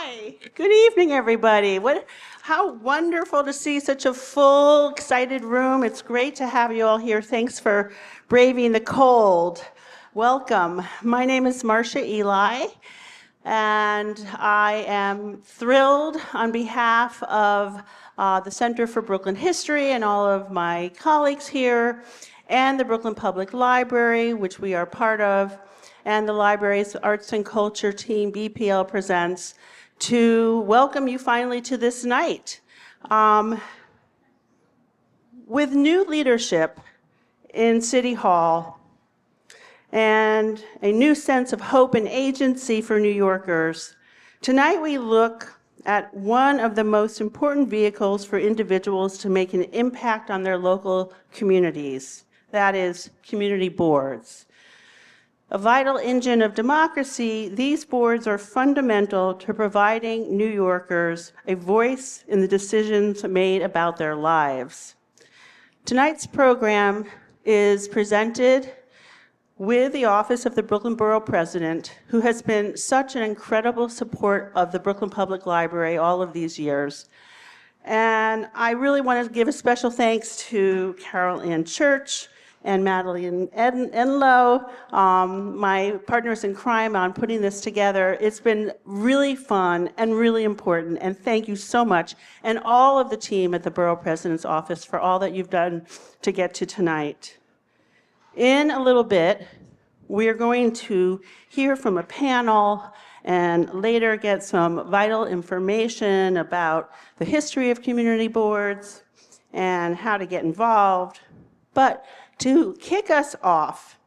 Hi, good evening, everybody. How wonderful to see such a full, excited room. It's great to have you all here. Thanks for braving the cold. Welcome. My name is Marcia Eli, and I am thrilled on behalf of the Center for Brooklyn History and all of my colleagues here, and the Brooklyn Public Library, which we are part of, and the library's Arts and Culture team, BPL Presents, to welcome you finally to this night. With new leadership in City Hall and a new sense of hope and agency for New Yorkers, tonight we look at one of the most important vehicles for individuals to make an impact on their local communities. That is, community boards. A vital engine of democracy, these boards are fundamental to providing New Yorkers a voice in the decisions made about their lives. Tonight's program is presented with the Office of the Brooklyn Borough President, who has been such an incredible support of the Brooklyn Public Library all of these years. And I really want to give a special thanks to Carol Ann Church and Madeline Enlow, my partners in crime, on putting this together. It's been really fun and really important, and thank you so much, and all of the team at the Borough President's Office for all that you've done to get to tonight. In a little bit, we're going to hear from a panel and later get some vital information about the history of community boards and how to get involved. But to kick us off,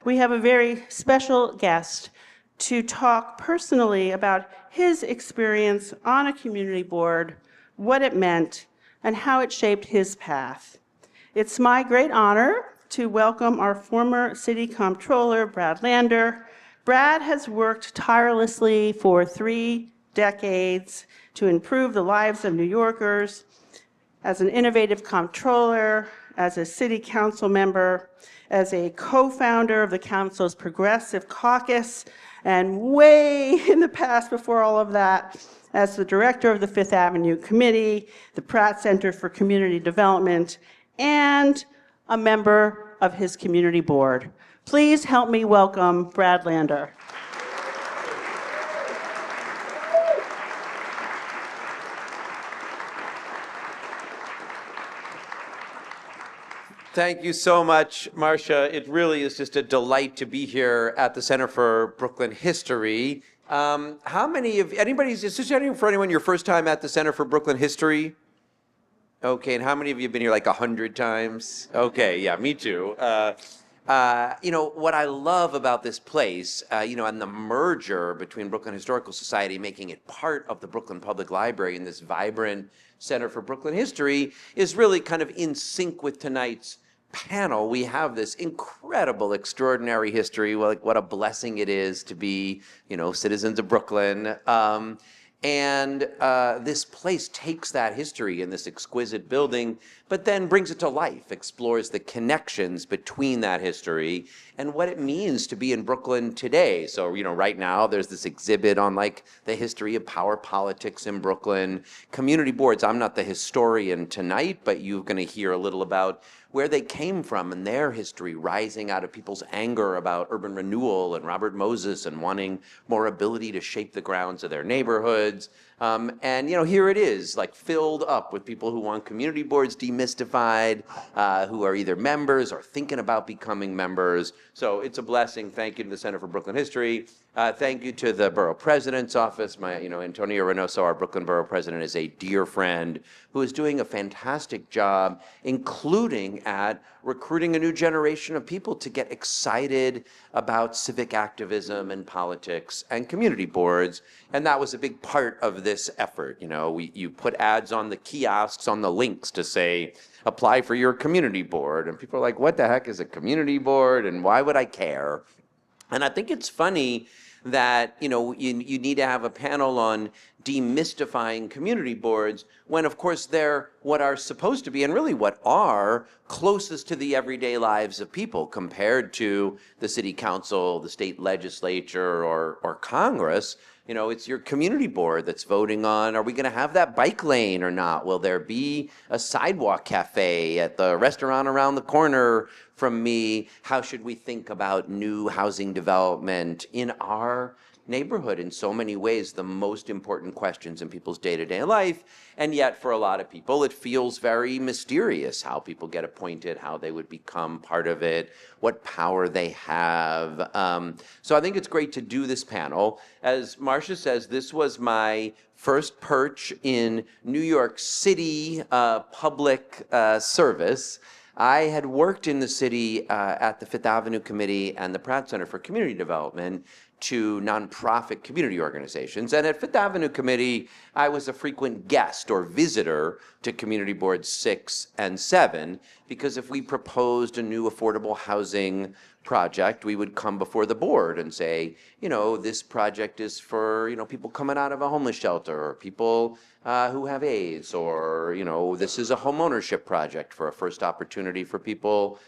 we have a very special guest to talk personally about his experience on a community board, what it meant, and how it shaped his path. It's my great honor to welcome our former City Comptroller, Brad Lander. Brad has worked tirelessly for 3 decades to improve the lives of New Yorkers as an innovative comptroller, as a city council member, as a co-founder of the council's Progressive Caucus, and way in the past before all of that, as the director of the Fifth Avenue Committee, the Pratt Center for Community Development, and a member of his community board. Please help me welcome Brad Lander. Thank you so much, Marcia. It really is just a delight to be here at the Center for Brooklyn History. How many of is this for anyone your first time at the Center for Brooklyn History? Okay, and how many of you have been here like 100 times? Okay, yeah, me too. What I love about this place, and the merger between Brooklyn Historical Society, making it part of the Brooklyn Public Library and this vibrant Center for Brooklyn History, is really kind of in sync with tonight's panel. We have this incredible, extraordinary history. Like, what a blessing it is to be, citizens of Brooklyn. And this place takes that history in this exquisite building, but then brings it to life, explores the connections between that history and what it means to be in Brooklyn today. So, right now there's this exhibit on the history of power politics in Brooklyn. Community boards, I'm not the historian tonight, but you're gonna hear a little about where they came from and their history, rising out of people's anger about urban renewal and Robert Moses and wanting more ability to shape the grounds of their neighborhoods. And here it is, filled up with people who want community boards demystified, who are either members or thinking about becoming members. So it's a blessing. Thank you to the Center for Brooklyn History. Thank you to the Borough President's Office. Antonio Reynoso, our Brooklyn Borough President, is a dear friend who is doing a fantastic job, including at recruiting a new generation of people to get excited about civic activism and politics and community boards. And that was a big part of this effort. You put ads on the kiosks, on the links to say, apply for your community board. And people are like, what the heck is a community board? And why would I care? And I think it's funny that, you need to have a panel on demystifying community boards when, of course, they're what are supposed to be and really what are closest to the everyday lives of people compared to the city council, the state legislature, or Congress. It's your community board that's voting on, are we going to have that bike lane or not? Will there be a sidewalk cafe at the restaurant around the corner from me? How should we think about new housing development in our neighborhood? In so many ways, the most important questions in people's day-to-day life. And yet, for a lot of people, it feels very mysterious how people get appointed, how they would become part of it, what power they have. So I think it's great to do this panel. As Marcia says, this was my first perch in New York City public service. I had worked in the city at the Fifth Avenue Committee and the Pratt Center for Community Development to nonprofit community organizations. And at Fifth Avenue Committee, I was a frequent guest or visitor to Community Boards 6 and 7, because if we proposed a new affordable housing project, we would come before the board and say, this project is for, people coming out of a homeless shelter, or people who have AIDS, or, this is a homeownership project for a first opportunity for people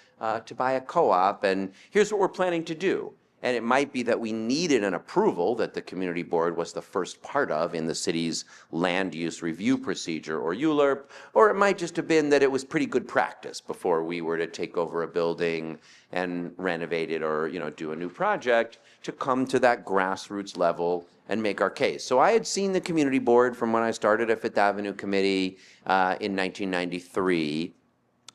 to buy a co-op, and here's what we're planning to do. And it might be that we needed an approval that the community board was the first part of in the city's land use review procedure, or ULURP, or it might just have been that it was pretty good practice before we were to take over a building and renovate it, or do a new project, to come to that grassroots level and make our case. So I had seen the community board from when I started at Fifth Avenue Committee in 1993,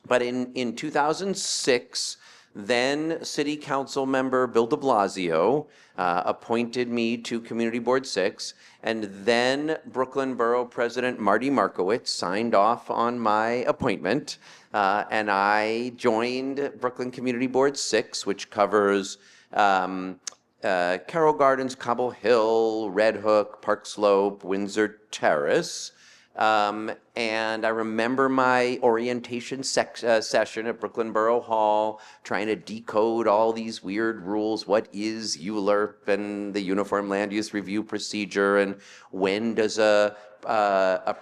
but in 2006, then City Council member Bill de Blasio appointed me to Community Board 6, and then Brooklyn Borough President Marty Markowitz signed off on my appointment, and I joined Brooklyn Community Board 6, which covers Carroll Gardens, Cobble Hill, Red Hook, Park Slope, Windsor Terrace. And I remember my orientation session at Brooklyn Borough Hall, trying to decode all these weird rules. What is ULURP and the Uniform Land Use Review Procedure, and when does a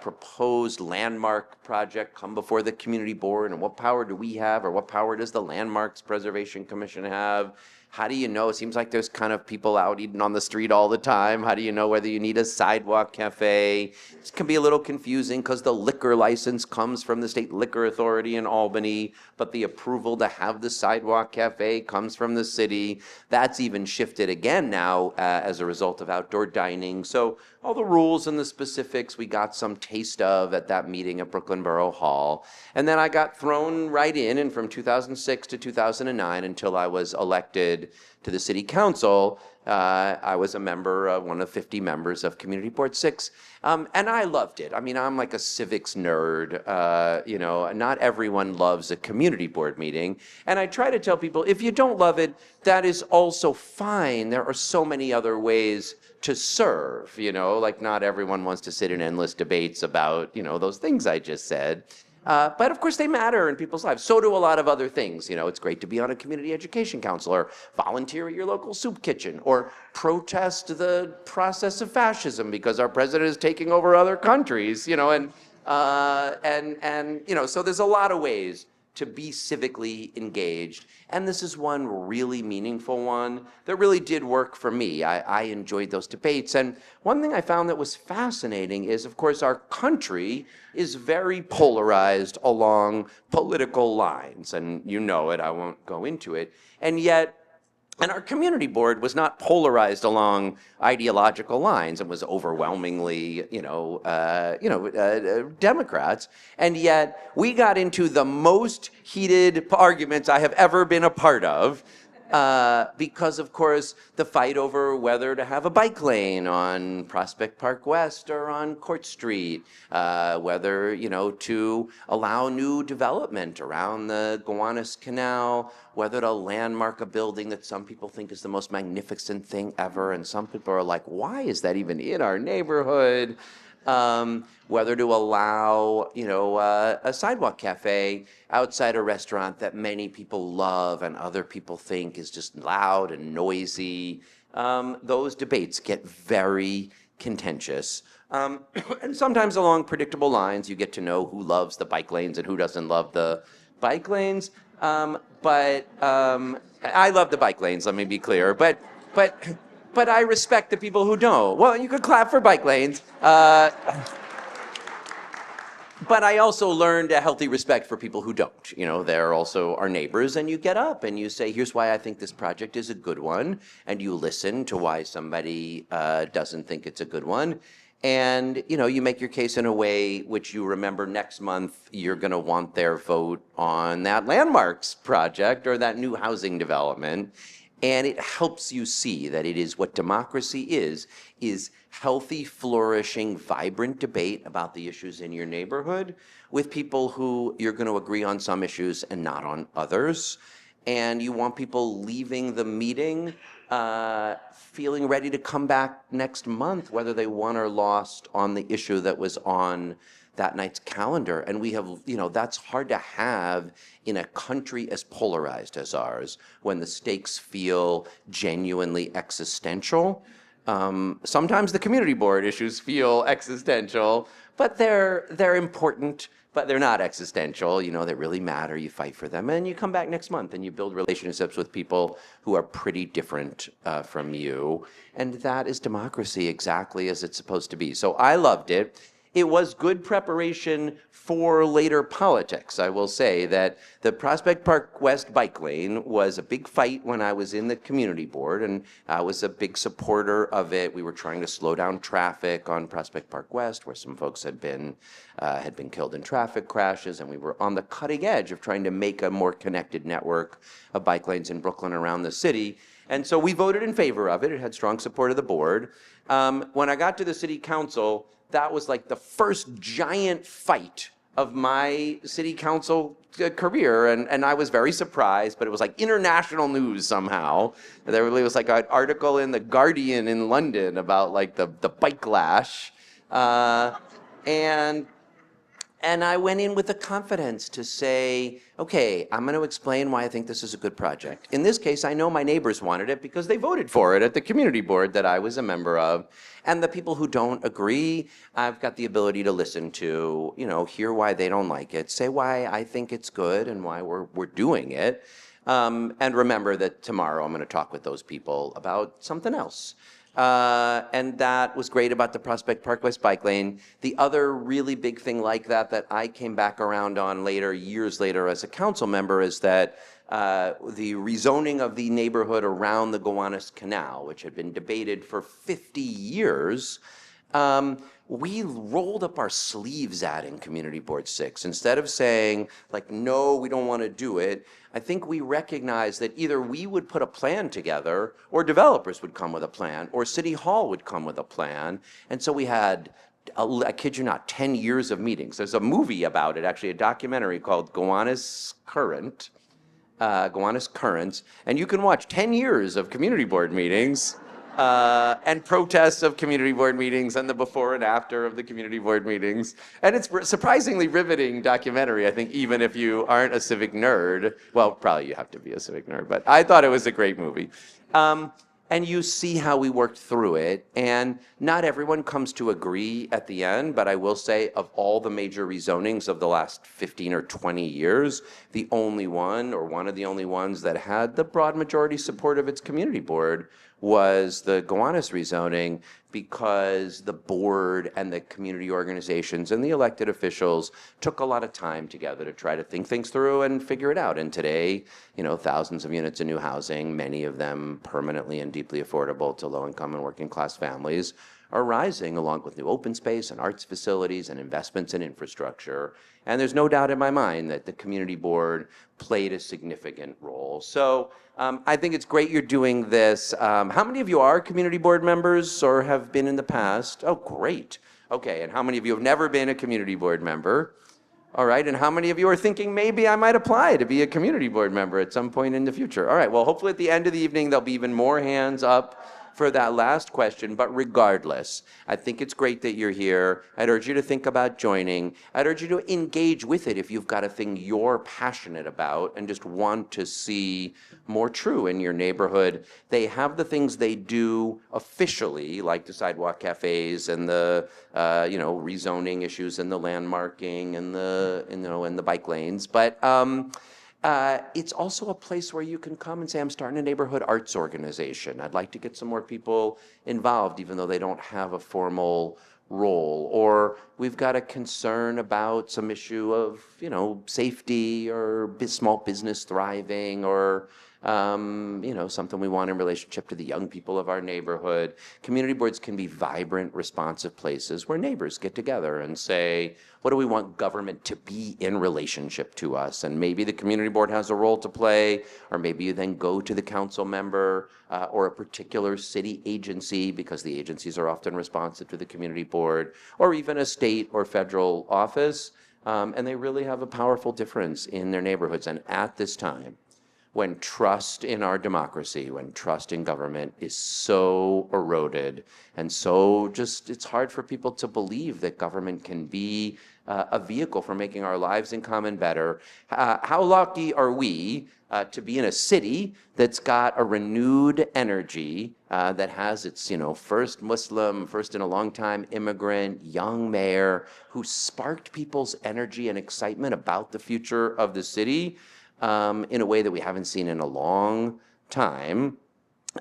proposed landmark project come before the community board, and what power do we have, or what power does the Landmarks Preservation Commission have? How do you know? It seems like there's kind of people out eating on the street all the time. How do you know whether you need a sidewalk cafe? This can be a little confusing because the liquor license comes from the State Liquor Authority in Albany, but the approval to have the sidewalk cafe comes from the city. That's even shifted again now as a result of outdoor dining. So all the rules and the specifics we got some taste of at that meeting at Brooklyn Borough Hall. And then I got thrown right in, and from 2006 to 2009 until I was elected to the city council, I was a member, one of 50 members of Community Board 6, and I loved it. I mean, I'm like a civics nerd, not everyone loves a community board meeting, and I try to tell people, if you don't love it, that is also fine. There are so many other ways to serve, like not everyone wants to sit in endless debates about, those things I just said. But of course they matter in people's lives. So do a lot of other things. It's great to be on a community education council, or volunteer at your local soup kitchen, or protest the process of fascism because our president is taking over other countries, so there's a lot of ways to be civically engaged. And this is one really meaningful one that really did work for me. I enjoyed those debates. And one thing I found that was fascinating is, of course, our country is very polarized along political lines. And you know it, I won't go into it. And our community board was not polarized along ideological lines. It was overwhelmingly, Democrats. And yet we got into the most heated arguments I have ever been a part of, because, of course, the fight over whether to have a bike lane on Prospect Park West or on Court Street, whether, to allow new development around the Gowanus Canal, whether to landmark a building that some people think is the most magnificent thing ever, and some people are like, why is that even in our neighborhood? whether to allow, a sidewalk cafe outside a restaurant that many people love and other people think is just loud and noisy. Those debates get very contentious. And sometimes along predictable lines, you get to know who loves the bike lanes and who doesn't love the bike lanes. But I love the bike lanes, let me be clear. But I respect the people who don't. Well, you could clap for bike lanes. But I also learned a healthy respect for people who don't. They're also our neighbors, and you get up and you say, here's why I think this project is a good one, and you listen to why somebody doesn't think it's a good one. And, you make your case in a way which you remember next month you're going to want their vote on that landmarks project or that new housing development. And it helps you see that it is what democracy is healthy, flourishing, vibrant debate about the issues in your neighborhood with people who you're going to agree on some issues and not on others. And you want people leaving the meeting feeling ready to come back next month, whether they won or lost on the issue that was on that night's calendar. And we have, that's hard to have in a country as polarized as ours, when the stakes feel genuinely existential. Sometimes the community board issues feel existential, but they're important, but they're not existential. They really matter. You fight for them, and you come back next month and you build relationships with people who are pretty different from you. And that is democracy exactly as it's supposed to be. So I loved it. It was good preparation for later politics. I will say that the Prospect Park West bike lane was a big fight when I was in the community board, and I was a big supporter of it. We were trying to slow down traffic on Prospect Park West, where some folks had been killed in traffic crashes, and we were on the cutting edge of trying to make a more connected network of bike lanes in Brooklyn around the city. And so we voted in favor of it. It had strong support of the board. When I got to the city council, that was like the first giant fight of my city council career, and I was very surprised, but it was like international news somehow. There really was like an article in The Guardian in London about like the bike lash. And I went in with the confidence to say, okay, I'm going to explain why I think this is a good project. In this case, I know my neighbors wanted it because they voted for it at the community board that I was a member of. And the people who don't agree, I've got the ability to listen to, hear why they don't like it, say why I think it's good and why we're doing it. And remember that tomorrow I'm going to talk with those people about something else. And that was great about the Prospect Park West bike lane. The other really big thing like that I came back around on later, years later as a council member, is that the rezoning of the neighborhood around the Gowanus Canal, which had been debated for 50 years, we rolled up our sleeves at in Community Board 6. Instead of saying, like, no, we don't want to do it, I think we recognized that either we would put a plan together, or developers would come with a plan, or City Hall would come with a plan. And so we had, I kid you not, 10 years of meetings. There's a movie about it, actually, a documentary called Gowanus Currents, and you can watch 10 years of community board meetings and protests of community board meetings and the before and after of the community board meetings. And it's a surprisingly riveting documentary, I think, even if you aren't a civic nerd. Well, probably you have to be a civic nerd, but I thought it was a great movie. And you see how we worked through it. And not everyone comes to agree at the end, but I will say of all the major rezonings of the last 15 or 20 years, the only one, or one of the only ones that had the broad majority support of its community board was the Gowanus rezoning, because the board and the community organizations and the elected officials took a lot of time together to try to think things through and figure it out. And today, thousands of units of new housing, many of them permanently and deeply affordable to low-income and working-class families, are rising, along with new open space and arts facilities and investments in infrastructure. And there's no doubt in my mind that the community board played a significant role. So I think it's great you're doing this. How many of you are community board members or have been in the past? Oh, great. Okay, and how many of you have never been a community board member? All right, and how many of you are thinking maybe I might apply to be a community board member at some point in the future? All right, well, hopefully at the end of the evening there'll be even more hands up for that last question, but regardless, I think it's great that you're here. I'd urge you to think about joining. I'd urge you to engage with it if you've got a thing you're passionate about and just want to see more true in your neighborhood. They have the things they do officially, like the sidewalk cafes and the rezoning issues and the landmarking and the bike lanes, but it's also a place where you can come and say, I'm starting a neighborhood arts organization. I'd like to get some more people involved, even though they don't have a formal role. Or we've got a concern about some issue of, safety or small business thriving, or something we want in relationship to the young people of our neighborhood. Community boards can be vibrant, responsive places where neighbors get together and say, what do we want government to be in relationship to us? And maybe the community board has a role to play, or maybe you then go to the council member or a particular city agency, because the agencies are often responsive to the community board, or even a state or federal office, and they really have a powerful difference in their neighborhoods. And at this time, when trust in our democracy, when trust in government is so eroded and so it's hard for people to believe that government can be a vehicle for making our lives in common better. How lucky are we to be in a city that's got a renewed energy, that has its, first Muslim, first in a long time immigrant, young mayor who sparked people's energy and excitement about the future of the city, in a way that we haven't seen in a long time,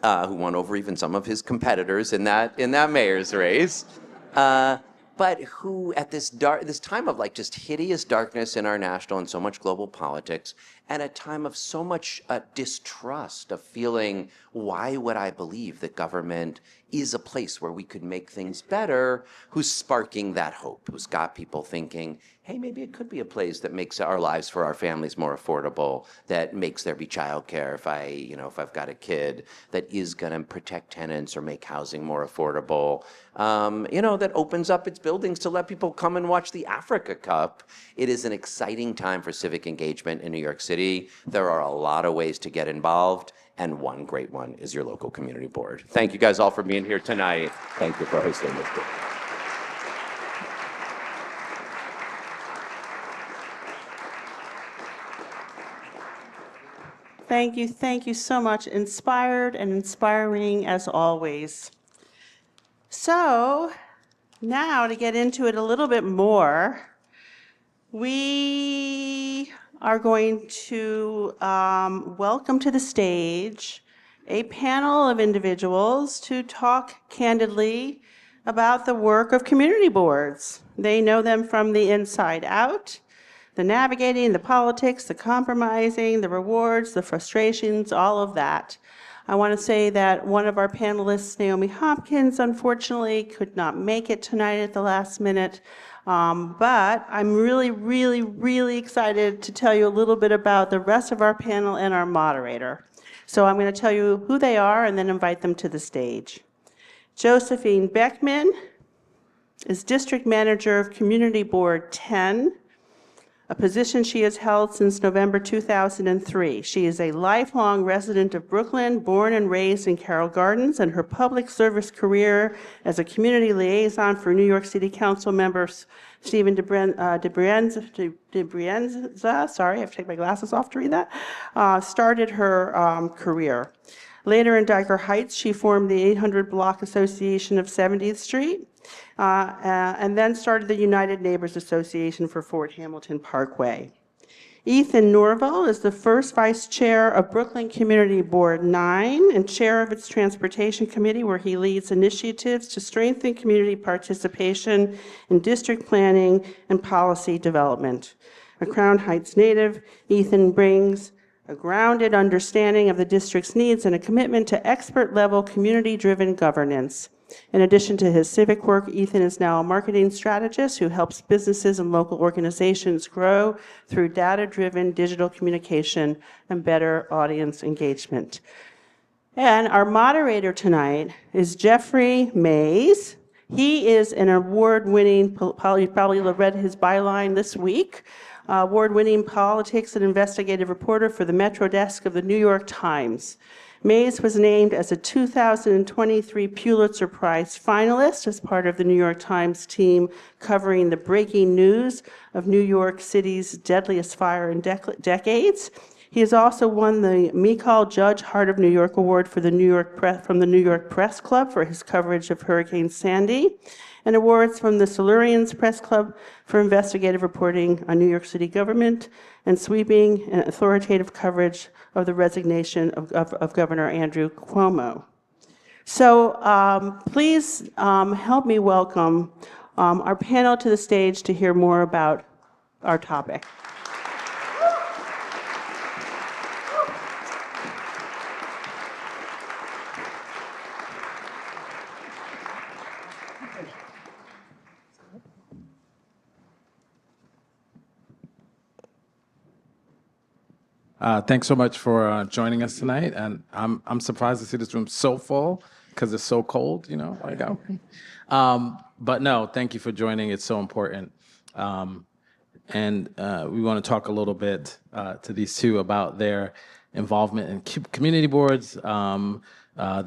who won over even some of his competitors in that mayor's race, but who at this time of just hideous darkness in our national and so much global politics, and a time of so much distrust, of feeling, why would I believe that government is a place where we could make things better, who's sparking that hope, who's got people thinking, hey, maybe it could be a place that makes our lives for our families more affordable, that makes there be childcare if I've got a kid, that is going to protect tenants or make housing more affordable, that opens up its buildings to let people come and watch the Africa Cup. It is an exciting time for civic engagement in New York City. There are a lot of ways to get involved, and one great one is your local community board. Thank you guys all for being here tonight. Thank you for hosting this. Thank you so much. Inspired and inspiring as always. So now to get into it a little bit more, we are going to welcome to the stage a panel of individuals to talk candidly about the work of community boards. They know them from the inside out. The navigating, the politics, the compromising, the rewards, the frustrations, all of that. I want to say that one of our panelists, Naomi Hopkins, unfortunately could not make it tonight at the last minute, but I'm really, really, really excited to tell you a little bit about the rest of our panel and our moderator. So I'm going to tell you who they are and then invite them to the stage. Josephine Beckman is District Manager of Community Board 10, a position she has held since November 2003. She is a lifelong resident of Brooklyn, born and raised in Carroll Gardens, and her public service career as a community liaison for New York City Council members Stephen DeBrienza, sorry, I have to take my glasses off to read that, started her career. Later in Dyker Heights, she formed the 800 Block Association of 70th Street, and then started the United Neighbors Association for Fort Hamilton Parkway. Ethan Norville is the first vice chair of Brooklyn Community Board 9 and chair of its Transportation Committee, where he leads initiatives to strengthen community participation in district planning and policy development. A Crown Heights native, Ethan brings a grounded understanding of the district's needs and a commitment to expert-level, community-driven governance. In addition to his civic work, Ethan is now a marketing strategist who helps businesses and local organizations grow through data-driven digital communication and better audience engagement. And our moderator tonight is Jeffrey Mays. He is an award-winning, you probably read his byline this week, award-winning politics and investigative reporter for the Metro Desk of the New York Times. Mays was named as a 2023 Pulitzer Prize finalist as part of the New York Times team covering the breaking news of New York City's deadliest fire in decades. He has also won the Michal Judge Heart of New York Award for the from the New York Press Club for his coverage of Hurricane Sandy, and awards from the Silurians Press Club for investigative reporting on New York City government and sweeping and authoritative coverage of the resignation of Governor Andrew Cuomo. So please help me welcome our panel to the stage to hear more about our topic. Thanks so much for joining us tonight, and I'm surprised to see this room so full because it's so cold, you know. Like, but no, thank you for joining. It's so important, and we want to talk a little bit to these two about their involvement in community boards, the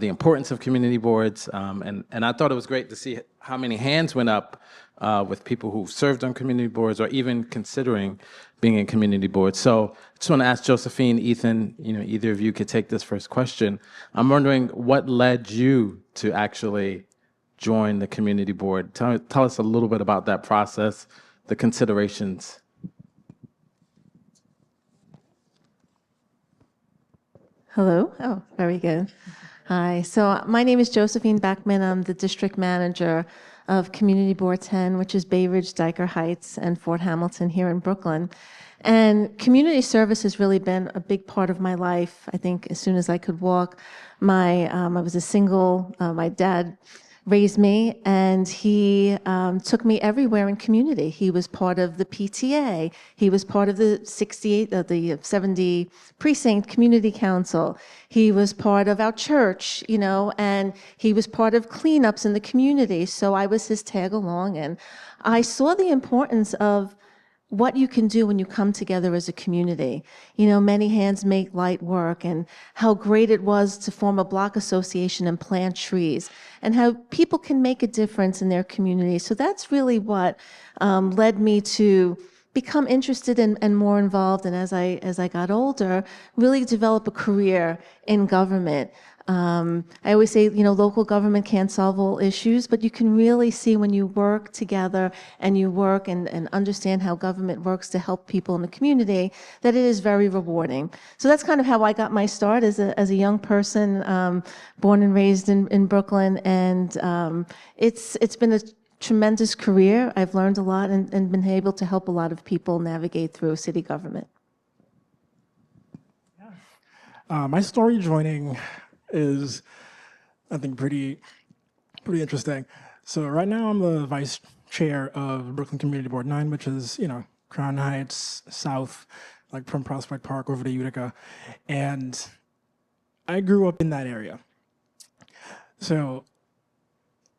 importance of community boards, and I thought it was great to see how many hands went up with people who've served on community boards or even considering being in community boards. So I just want to ask Josephine, Ethan, you know, either of you could take this first question. I'm wondering what led you to actually join the community board. Tell us a little bit about that process, the considerations. Hello. Oh, very good. Hi. So my name is Josephine Beckman. I'm the district manager of Community Board 10, which is Bay Ridge, Dyker Heights, and Fort Hamilton here in Brooklyn. And community service has really been a big part of my life. I think as soon as I could walk, I was a single, my dad raised me, and he took me everywhere in community. He was part of the PTA. He was part of the 70 precinct community council. He was part of our church, you know, and he was part of cleanups in the community. So I was his tag along, and I saw the importance of what you can do when you come together as a community. You know, many hands make light work, and how great it was to form a block association and plant trees, and how people can make a difference in their community. So that's really what led me to become interested and more involved, and as I got older, really develop a career in government. I always say, you know, local government can't solve all issues, but you can really see when you work together and you work and understand how government works to help people in the community, that it is very rewarding. So that's kind of how I got my start as a young person, born and raised in Brooklyn, and it's been a tremendous career. I've learned a lot and been able to help a lot of people navigate through city government. My story joining is, I think, pretty interesting. So right now I'm the vice chair of Brooklyn Community Board 9, which is, you know, Crown Heights, south, like from Prospect Park over to Utica. And I grew up in that area. So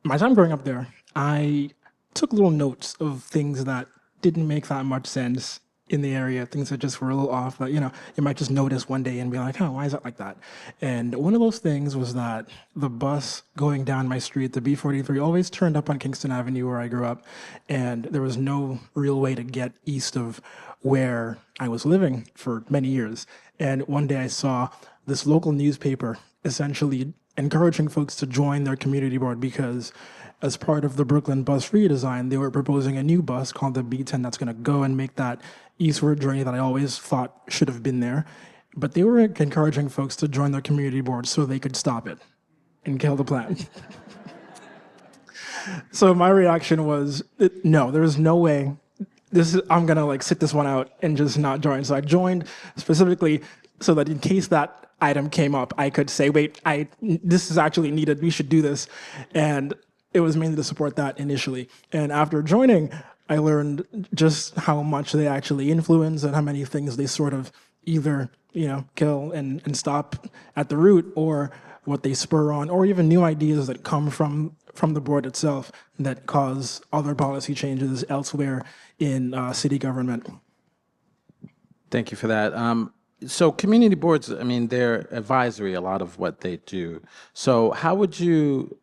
my time growing up there, I took little notes of things that didn't make that much sense in the area, things that just were a little off, that, you know, you might just notice one day and be like, oh, why is it like that? And one of those things was that the bus going down my street, the B43, always turned up on Kingston Avenue where I grew up, and there was no real way to get east of where I was living for many years. And one day I saw this local newspaper essentially encouraging folks to join their community board because as part of the Brooklyn bus redesign, they were proposing a new bus called the B10 that's going to go and make that eastward journey that I always thought should have been there. But they were encouraging folks to join their community board so they could stop it and kill the plan. So my reaction was, no, there's no way. I'm going to like sit this one out and just not join. So I joined specifically so that in case that item came up, I could say, wait, this is actually needed. We should do this. And it was mainly to support that initially. And after joining, I learned just how much they actually influence and how many things they sort of either, you know, kill and stop at the root, or what they spur on, or even new ideas that come from the board itself that cause other policy changes elsewhere in city government. Thank you for that. So community boards, I mean, they're advisory, a lot of what they do. So how would you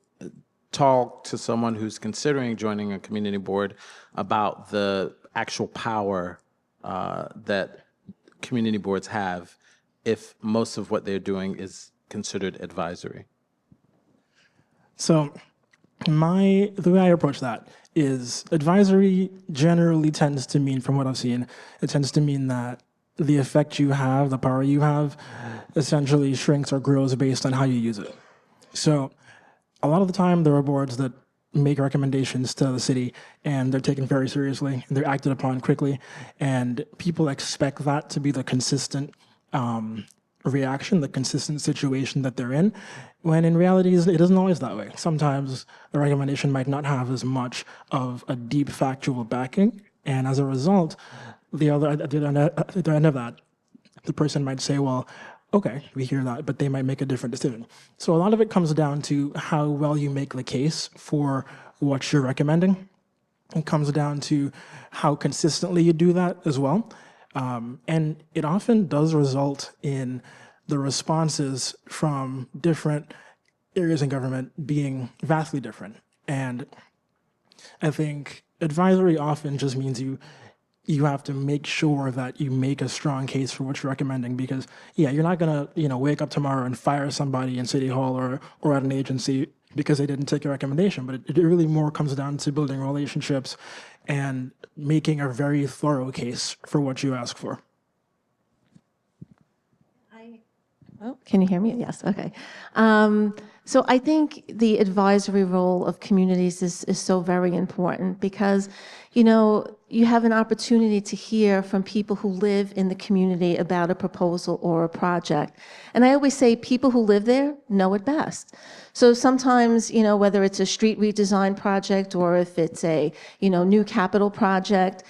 talk to someone who's considering joining a community board about the actual power that community boards have if most of what they're doing is considered advisory? So the way I approach that is advisory generally tends to mean, from what I've seen, it tends to mean that the effect you have, the power you have, essentially shrinks or grows based on how you use it. So a lot of the time there are boards that make recommendations to the city and they're taken very seriously and they're acted upon quickly, and people expect that to be the consistent reaction, the consistent situation that they're in, when in reality it isn't always that way. Sometimes the recommendation might not have as much of a deep factual backing, and as a result, at the end of that, the person might say, well, okay, we hear that, but they might make a different decision. So a lot of it comes down to how well you make the case for what you're recommending. It comes down to how consistently you do that as well. And it often does result in the responses from different areas in government being vastly different. And I think advisory often just means you have to make sure that you make a strong case for what you're recommending, because you're not gonna wake up tomorrow and fire somebody in City Hall or at an agency because they didn't take your recommendation. But it really more comes down to building relationships and making a very thorough case for what you ask for. Oh, can you hear me? Yes, okay. So I think the advisory role of communities is so very important because, you have an opportunity to hear from people who live in the community about a proposal or a project. And I always say people who live there know it best. So sometimes, whether it's a street redesign project or if it's a, new capital project,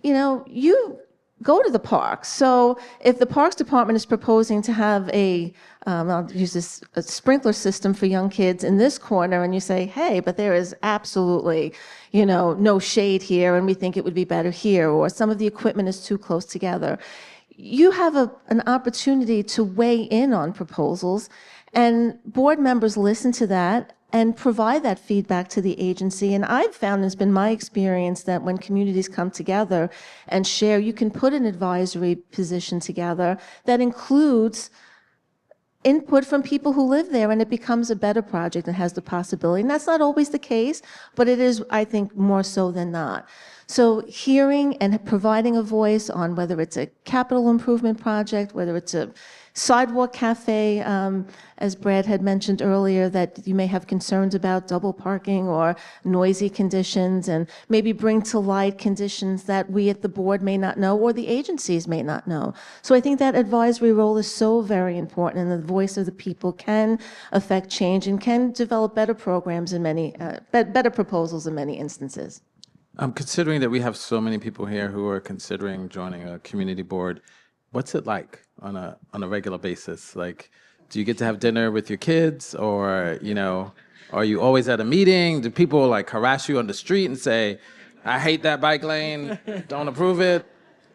you go to the parks. So if the Parks Department is proposing to have I'll use a sprinkler system for young kids in this corner, and you say, hey, but there is absolutely, no shade here, and we think it would be better here, or some of the equipment is too close together. You have an opportunity to weigh in on proposals, and board members listen to that and provide that feedback to the agency. And I've found, it's been my experience, that when communities come together and share, you can put an advisory position together that includes input from people who live there, and it becomes a better project and has the possibility. And that's not always the case, but it is, I think, more so than not. So hearing and providing a voice on whether it's a capital improvement project, whether it's a sidewalk cafe, as Brad had mentioned earlier, that you may have concerns about double parking or noisy conditions, and maybe bring to light conditions that we at the board may not know or the agencies may not know. So I think that advisory role is so very important, and the voice of the people can affect change and can develop better programs in many, better proposals in many instances. Considering that we have so many people here who are considering joining a community board, what's it like on a regular basis? Like, do you get to have dinner with your kids, or are you always at a meeting? Do people like harass you on the street and say, I hate that bike lane, don't approve it?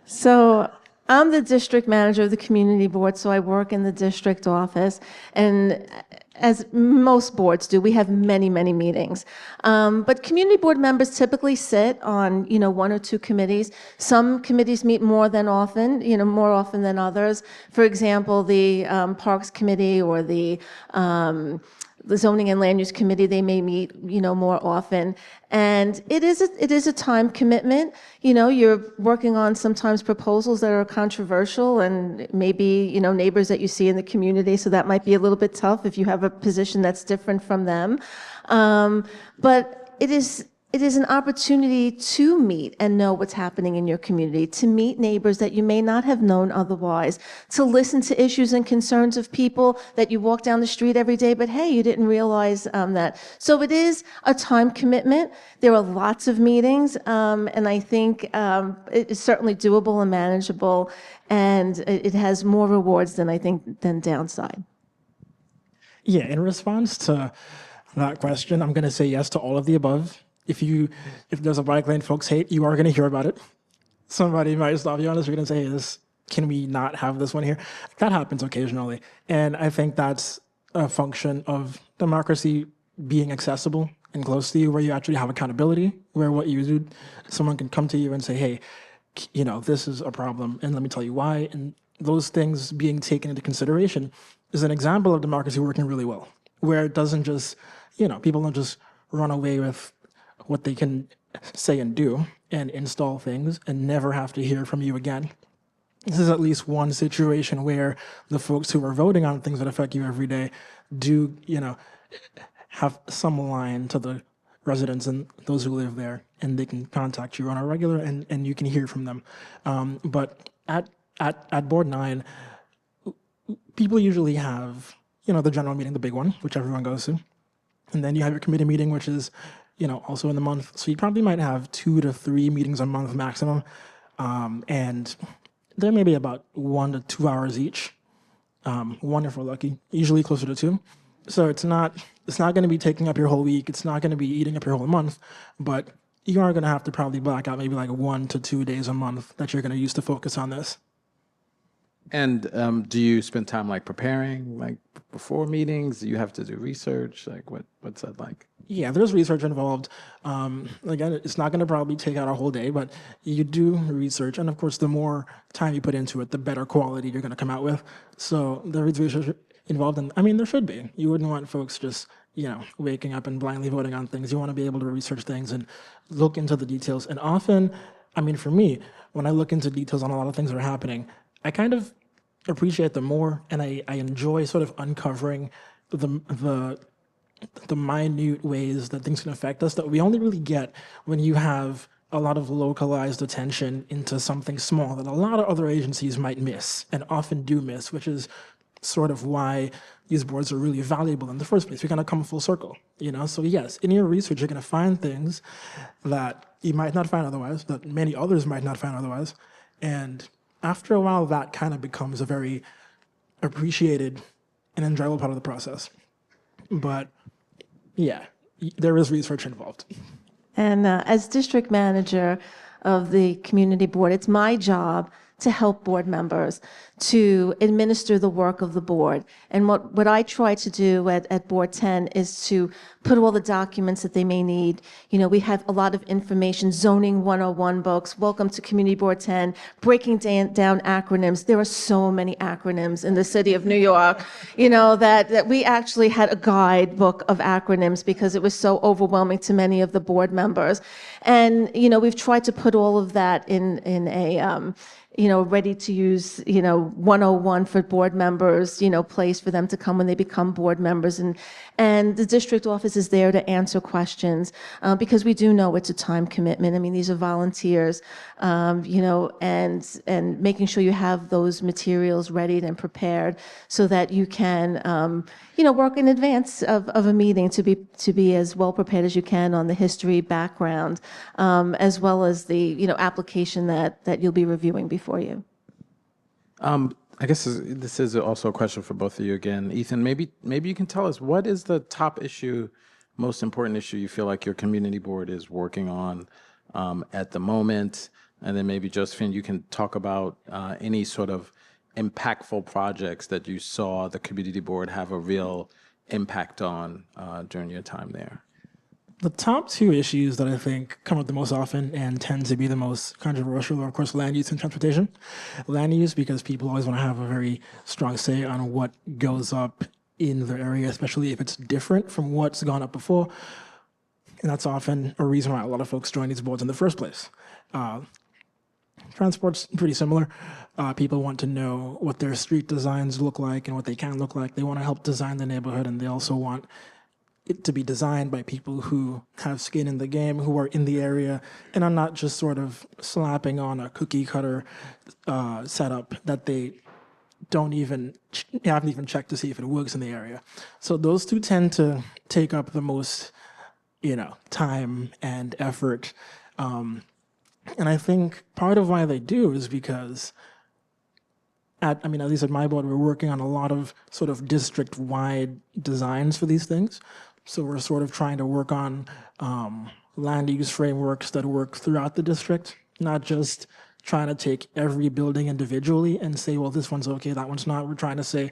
So I'm the district manager of the community board, so I work in the district office, and as most boards do, we have many, many meetings. But community board members typically sit on, one or two committees. Some committees meet more often than others. For example, the Parks Committee or the Zoning and Land Use Committee, they may meet, more often. And it is a time commitment. You're working on sometimes proposals that are controversial, and maybe, neighbors that you see in the community, so that might be a little bit tough if you have a position that's different from them. But it is an opportunity to meet and know what's happening in your community, to meet neighbors that you may not have known otherwise, to listen to issues and concerns of people that you walk down the street every day, but hey, you didn't realize that. So it is a time commitment. There are lots of meetings, and I think it is certainly doable and manageable, and it has more rewards than downside. Yeah, in response to that question, I'm going to say yes to all of the above. If there's a bike lane folks hate, you are going to hear about it. Somebody might stop you on the street and say, hey, this can we not have this one here? That happens occasionally. And I think that's a function of democracy being accessible and close to you, where you actually have accountability, where what you do, someone can come to you and say, hey, this is a problem, and let me tell you why. And those things being taken into consideration is an example of democracy working really well, where it doesn't just, people don't just run away with what they can say and do and install things and never have to hear from you again. This is at least one situation where the folks who are voting on things that affect you every day do, have some line to the residents and those who live there, and they can contact you on a regular, and you can hear from them. But at Board 9, people usually have, the general meeting, the big one, which everyone goes to. And then you have your committee meeting, which is, also in the month. So you probably might have 2 to 3 meetings a month maximum. And they're maybe about 1 to 2 hours each. 1 if we're lucky, usually closer to 2. So it's not going to be taking up your whole week. It's not going to be eating up your whole month, but you are going to have to probably block out maybe like 1 to 2 days a month that you're going to use to focus on this. And do you spend time like preparing, like before meetings? Do you have to do research? Like what's that like? Yeah, there's research involved. Again, it's not going to probably take out a whole day, but you do research. And of course, the more time you put into it, the better quality you're going to come out with. So there is research involved. And I mean, there should be. You wouldn't want folks just, waking up and blindly voting on things. You want to be able to research things and look into the details. And often, I mean, for me, when I look into details on a lot of things that are happening, I kind of appreciate them more, and I enjoy sort of uncovering the minute ways that things can affect us that we only really get when you have a lot of localized attention into something small that a lot of other agencies might miss and often do miss, which is sort of why these boards are really valuable in the first place. We're going to come full circle, So yes, in your research, you're going to find things that you might not find otherwise, that many others might not find otherwise, and after a while, that kind of becomes a very appreciated and enjoyable part of the process. But yeah, there is research involved. And as district manager of the community board, it's my job to help board members to administer the work of the board. And what I try to do at Board 10 is to put all the documents that they may need. We have a lot of information, zoning 101 books, welcome to Community Board 10, breaking down acronyms. There are so many acronyms in the city of New York, that we actually had a guidebook of acronyms because it was so overwhelming to many of the board members. And, we've tried to put all of that in a, ready to use, 101 for board members, place for them to come when they become board members. And the district office is there to answer questions because we do know it's a time commitment. I mean, these are volunteers, and making sure you have those materials ready and prepared so that you can, work in advance of a meeting to be as well prepared as you can on the history background, as well as the, application that you'll be reviewing before you. I guess this is also a question for both of you again. Ethan, maybe you can tell us, what is the top issue, most important issue you feel like your community board is working on at the moment? And then maybe Josephine, you can talk about any sort of impactful projects that you saw the community board have a real impact on during your time there. The top 2 issues that I think come up the most often and tend to be the most controversial are, of course, land use and transportation. Land use, because people always want to have a very strong say on what goes up in their area, especially if it's different from what's gone up before. And that's often a reason why a lot of folks join these boards in the first place. Transport's pretty similar. People want to know what their street designs look like and what they can look like. They want to help design the neighborhood, and they also want it to be designed by people who have skin in the game, who are in the area, and are not just sort of slapping on a cookie cutter setup that they haven't even checked to see if it works in the area. So those 2 tend to take up the most, time and effort. And I think part of why they do is because at least at my board, we're working on a lot of sort of district-wide designs for these things. So we're sort of trying to work on land use frameworks that work throughout the district, not just trying to take every building individually and say, well, this one's okay, that one's not. We're trying to say,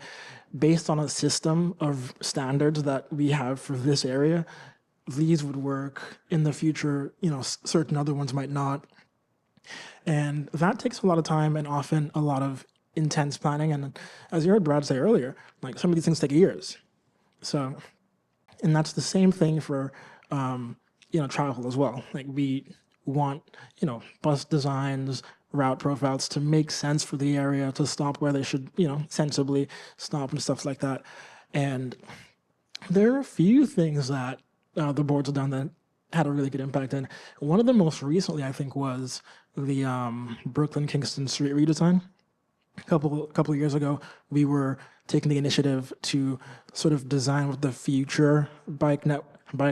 based on a system of standards that we have for this area, these would work in the future, certain other ones might not. And that takes a lot of time and often a lot of intense planning. And as you heard Brad say earlier, like some of these things take years. So, and that's the same thing for, travel as well. Like we want, bus designs, route profiles to make sense for the area, to stop where they should, sensibly stop and stuff like that. And there are a few things that the boards have done that had a really good impact. And one of them most recently, I think, was the Brooklyn-Kingston street redesign. A couple of years ago, we were taking the initiative to sort of design what the future bike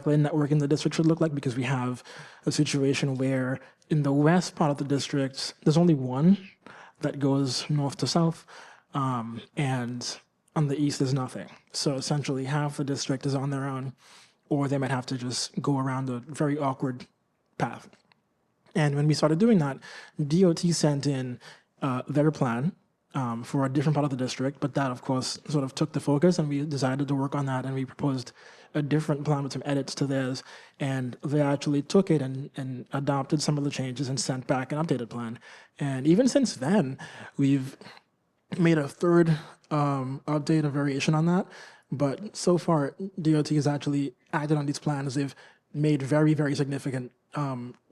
lane network in the district should look like, because we have a situation where in the west part of the district, there's only one that goes north to south, and on the east, there's nothing. So essentially, half the district is on their own, or they might have to just go around a very awkward path. And when we started doing that, DOT sent in their plan for a different part of the district, but that, of course, sort of took the focus, and we decided to work on that, and we proposed a different plan with some edits to theirs, and they actually took it and adopted some of the changes and sent back an updated plan. And even since then, we've made a third update, a variation on that, but so far, DOT has actually acted on these plans. They've made very, very significant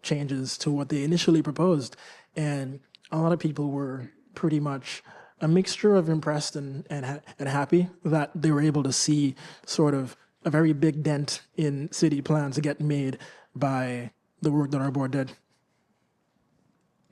changes to what they initially proposed, and a lot of people were pretty much a mixture of impressed and happy that they were able to see sort of a very big dent in city plans get made by the work that our board did.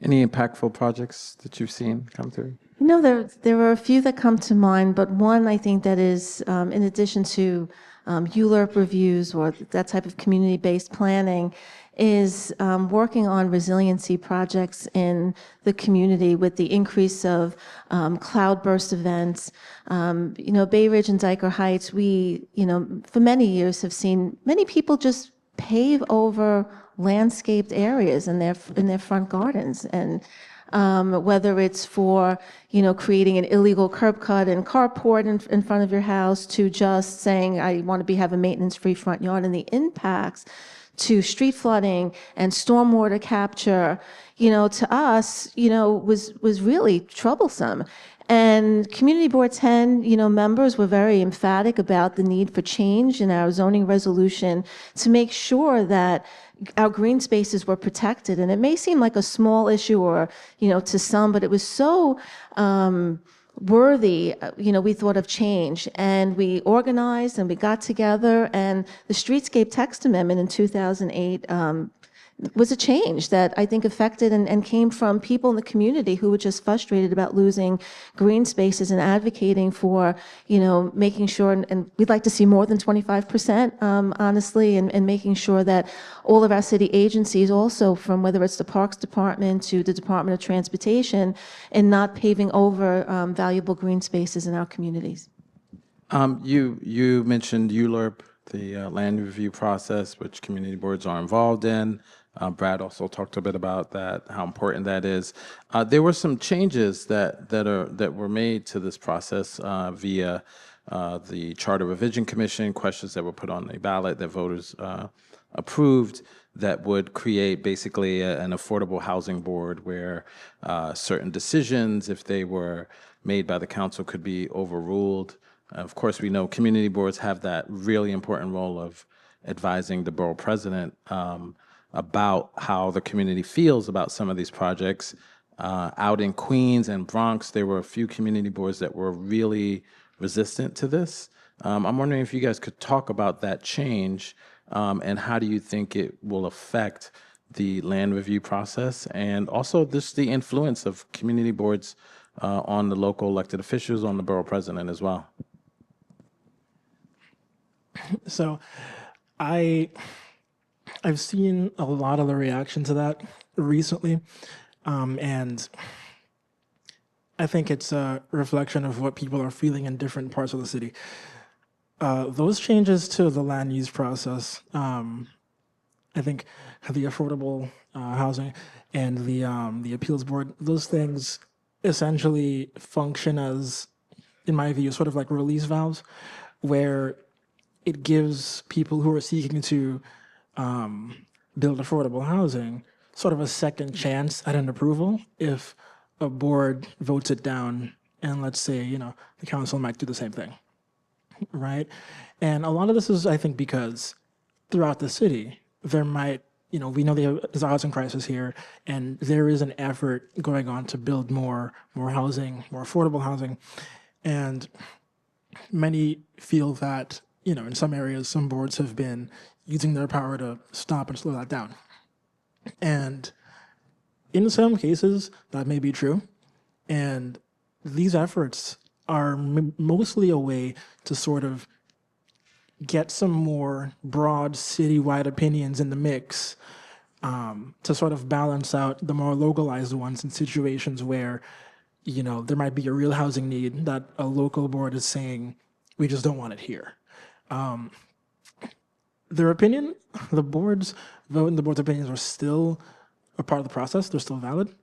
Any impactful projects that you've seen come through? There are a few that come to mind, but one I think that is, in addition to ULURP reviews or that type of community-based planning, is working on resiliency projects in the community with the increase of cloudburst events. Bay Ridge and Dyker Heights, we, for many years have seen many people just pave over landscaped areas in their front gardens, and whether it's for creating an illegal curb cut and carport in front of your house, to just saying I want to have a maintenance-free front yard, and the impacts to street flooding and stormwater capture, to us, was really troublesome. And Community Board 10, members were very emphatic about the need for change in our zoning resolution to make sure that our green spaces were protected. And it may seem like a small issue or, to some, but it was so worthy, we thought of change, and we organized and we got together, and the Streetscape Text Amendment in 2008 was a change that I think affected and came from people in the community who were just frustrated about losing green spaces, and advocating for, making sure, and we'd like to see more than 25%, honestly, and making sure that all of our city agencies also, from whether it's the Parks Department to the Department of Transportation, and not paving over valuable green spaces in our communities. You mentioned ULURP, the land review process, which community boards are involved in. Brad also talked a bit about that, how important that is. There were some changes that were made to this process via the Charter Revision Commission, questions that were put on the ballot that voters approved, that would create basically an affordable housing board where certain decisions, if they were made by the council, could be overruled. Of course, we know community boards have that really important role of advising the borough president about how the community feels about some of these projects. Out in Queens and Bronx, there were a few community boards that were really resistant to this. I'm wondering if you guys could talk about that change, and how do you think it will affect the land review process, and also just the influence of community boards on the local elected officials, on the borough president as well. So I've seen a lot of the reaction to that recently, and I think it's a reflection of what people are feeling in different parts of the city. Those changes to the land use process I think the affordable housing and the appeals board, those things essentially function as, in my view, sort of like release valves, where it gives people who are seeking to build affordable housing sort of a second chance at an approval if a board votes it down, and let's say, the council might do the same thing, right? And a lot of this is, I think, because throughout the city, there might, we know there's a housing crisis here, and there is an effort going on to build more housing, more affordable housing. And many feel that, in some areas, some boards have been using their power to stop and slow that down. And in some cases, that may be true. And these efforts are mostly a way to sort of get some more broad citywide opinions in the mix, to sort of balance out the more localized ones in situations where, there might be a real housing need that a local board is saying, we just don't want it here. Their opinion, the board's vote and the board's opinions are still a part of the process. They're still valid.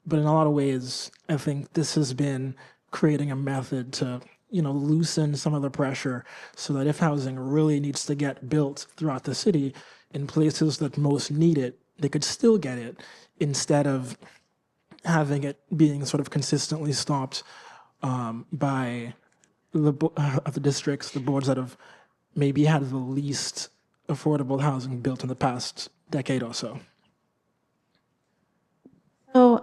But in a lot of ways, I think this has been creating a method to, loosen some of the pressure so that if housing really needs to get built throughout the city in places that most need it, they could still get it instead of having it being sort of consistently stopped by the districts, the boards that have maybe had the least affordable housing built in the past decade or so. So,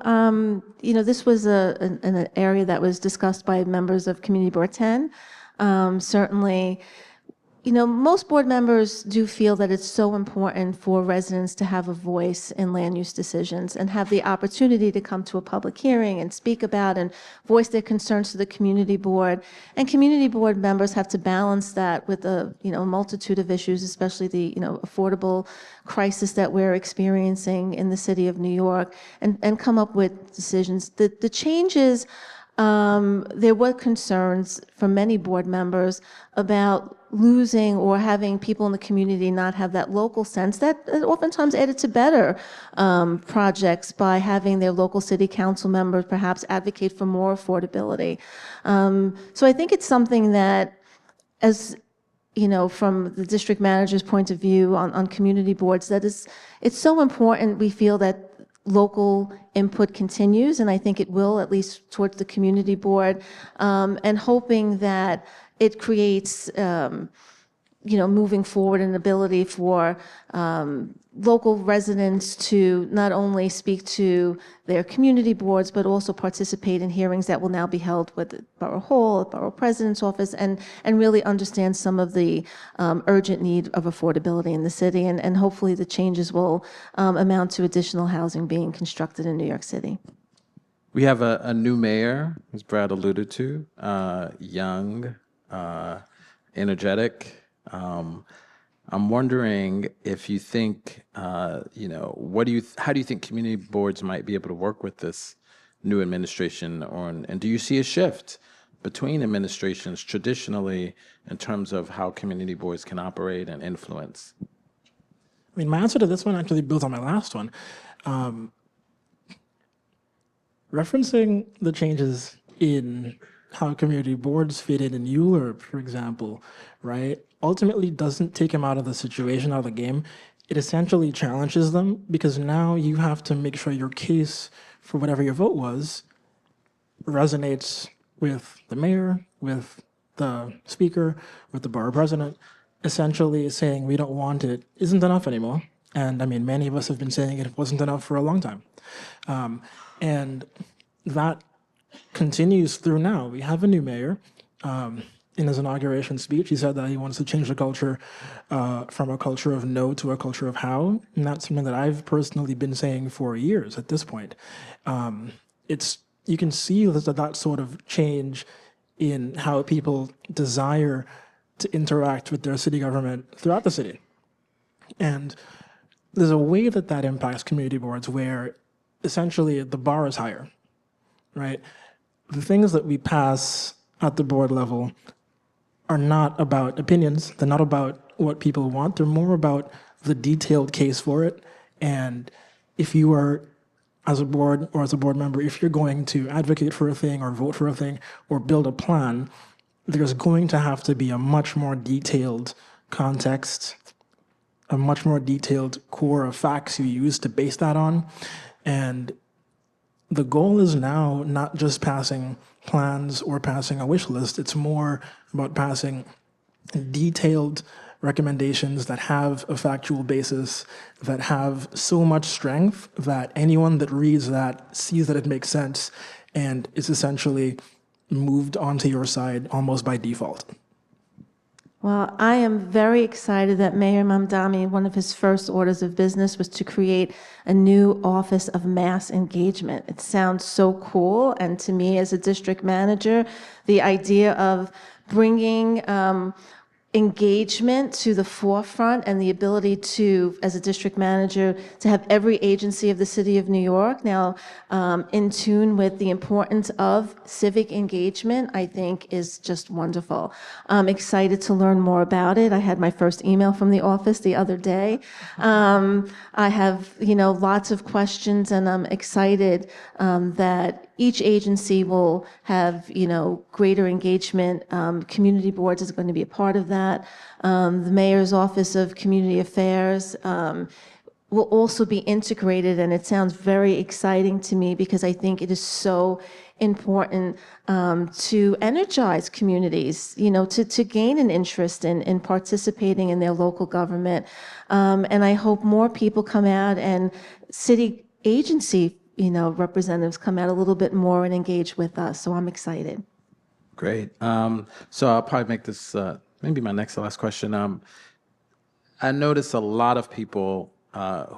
this was an area that was discussed by members of Community Board 10. Certainly, most board members do feel that it's so important for residents to have a voice in land use decisions and have the opportunity to come to a public hearing and speak about and voice their concerns to the community board. And community board members have to balance that with a multitude of issues, especially the affordable crisis that we're experiencing in the city of New York, and come up with decisions. The changes, there were concerns from many board members about losing or having people in the community not have that local sense that oftentimes added to better projects by having their local city council members perhaps advocate for more affordability. So I think it's something that, as from the district manager's point of view on community boards, it's so important we feel that local input continues, and I think it will, at least towards the community board, and hoping that it creates, moving forward, an ability for local residents to not only speak to their community boards, but also participate in hearings that will now be held with the Borough Hall, the Borough President's Office, and really understand some of the urgent need of affordability in the city. And hopefully the changes will amount to additional housing being constructed in New York City. We have a new mayor, as Brad alluded to, young, energetic. I'm wondering if you think, how do you think community boards might be able to work with this new administration, and do you see a shift between administrations traditionally in terms of how community boards can operate and influence? I mean, my answer to this one actually builds on my last one. Referencing the changes in how community boards fit in Europe, for example, right, ultimately doesn't take them out of the situation, out of the game. It essentially challenges them, because now you have to make sure your case for whatever your vote was resonates with the mayor, with the speaker, with the borough president. Essentially saying we don't want it isn't enough anymore. And I mean, many of us have been saying it wasn't enough for a long time. And that continues through now. We have a new mayor. In his inauguration speech, he said that he wants to change the culture from a culture of no to a culture of how. And that's something that I've personally been saying for years at this point. You can see that sort of change in how people desire to interact with their city government throughout the city. And there's a way that impacts community boards where essentially the bar is higher, right? The things that we pass at the board level are not about opinions. They're not about what people want. They're more about the detailed case for it. And if you are, as a board or as a board member, if you're going to advocate for a thing or vote for a thing or build a plan, there's going to have to be a much more detailed context, a much more detailed core of facts you use to base that on. And the goal is now not just passing plans or passing a wish list. It's more about passing detailed recommendations that have a factual basis, that have so much strength that anyone that reads that sees that it makes sense and is essentially moved onto your side almost by default. Well, I am very excited that Mayor Mamdani, one of his first orders of business was to create a new Office of Mass Engagement. It sounds so cool, and to me as a district manager, the idea of bringing engagement to the forefront and the ability to, as a district manager, to have every agency of the city of New York now in tune with the importance of civic engagement, I think is just wonderful. I'm excited to learn more about it. I had my first email from the office the other day. I have, lots of questions, and I'm excited that each agency will have, greater engagement. Community boards is going to be a part of that. The Mayor's Office of Community Affairs will also be integrated, and it sounds very exciting to me because I think it is so important to energize communities, to gain an interest in participating in their local government. And I hope more people come out and city agency representatives come out a little bit more and engage with us. So I'm excited. Great. So I'll probably make this maybe my next to last question. I notice a lot of people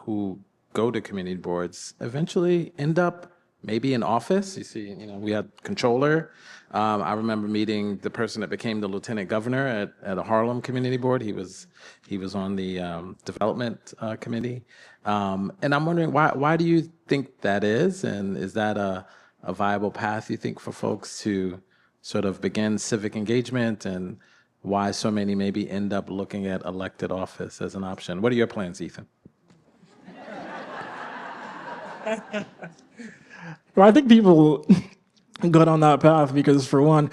who go to community boards eventually end up maybe in office. You see, we had controller. I remember meeting the person that became the lieutenant governor at a Harlem community board. He was on the development committee. And I'm wondering, why do you think that is? And is that a viable path, you think, for folks to sort of begin civic engagement, and why so many maybe end up looking at elected office as an option? What are your plans, Ethan? Well, I think people got on that path because, for one,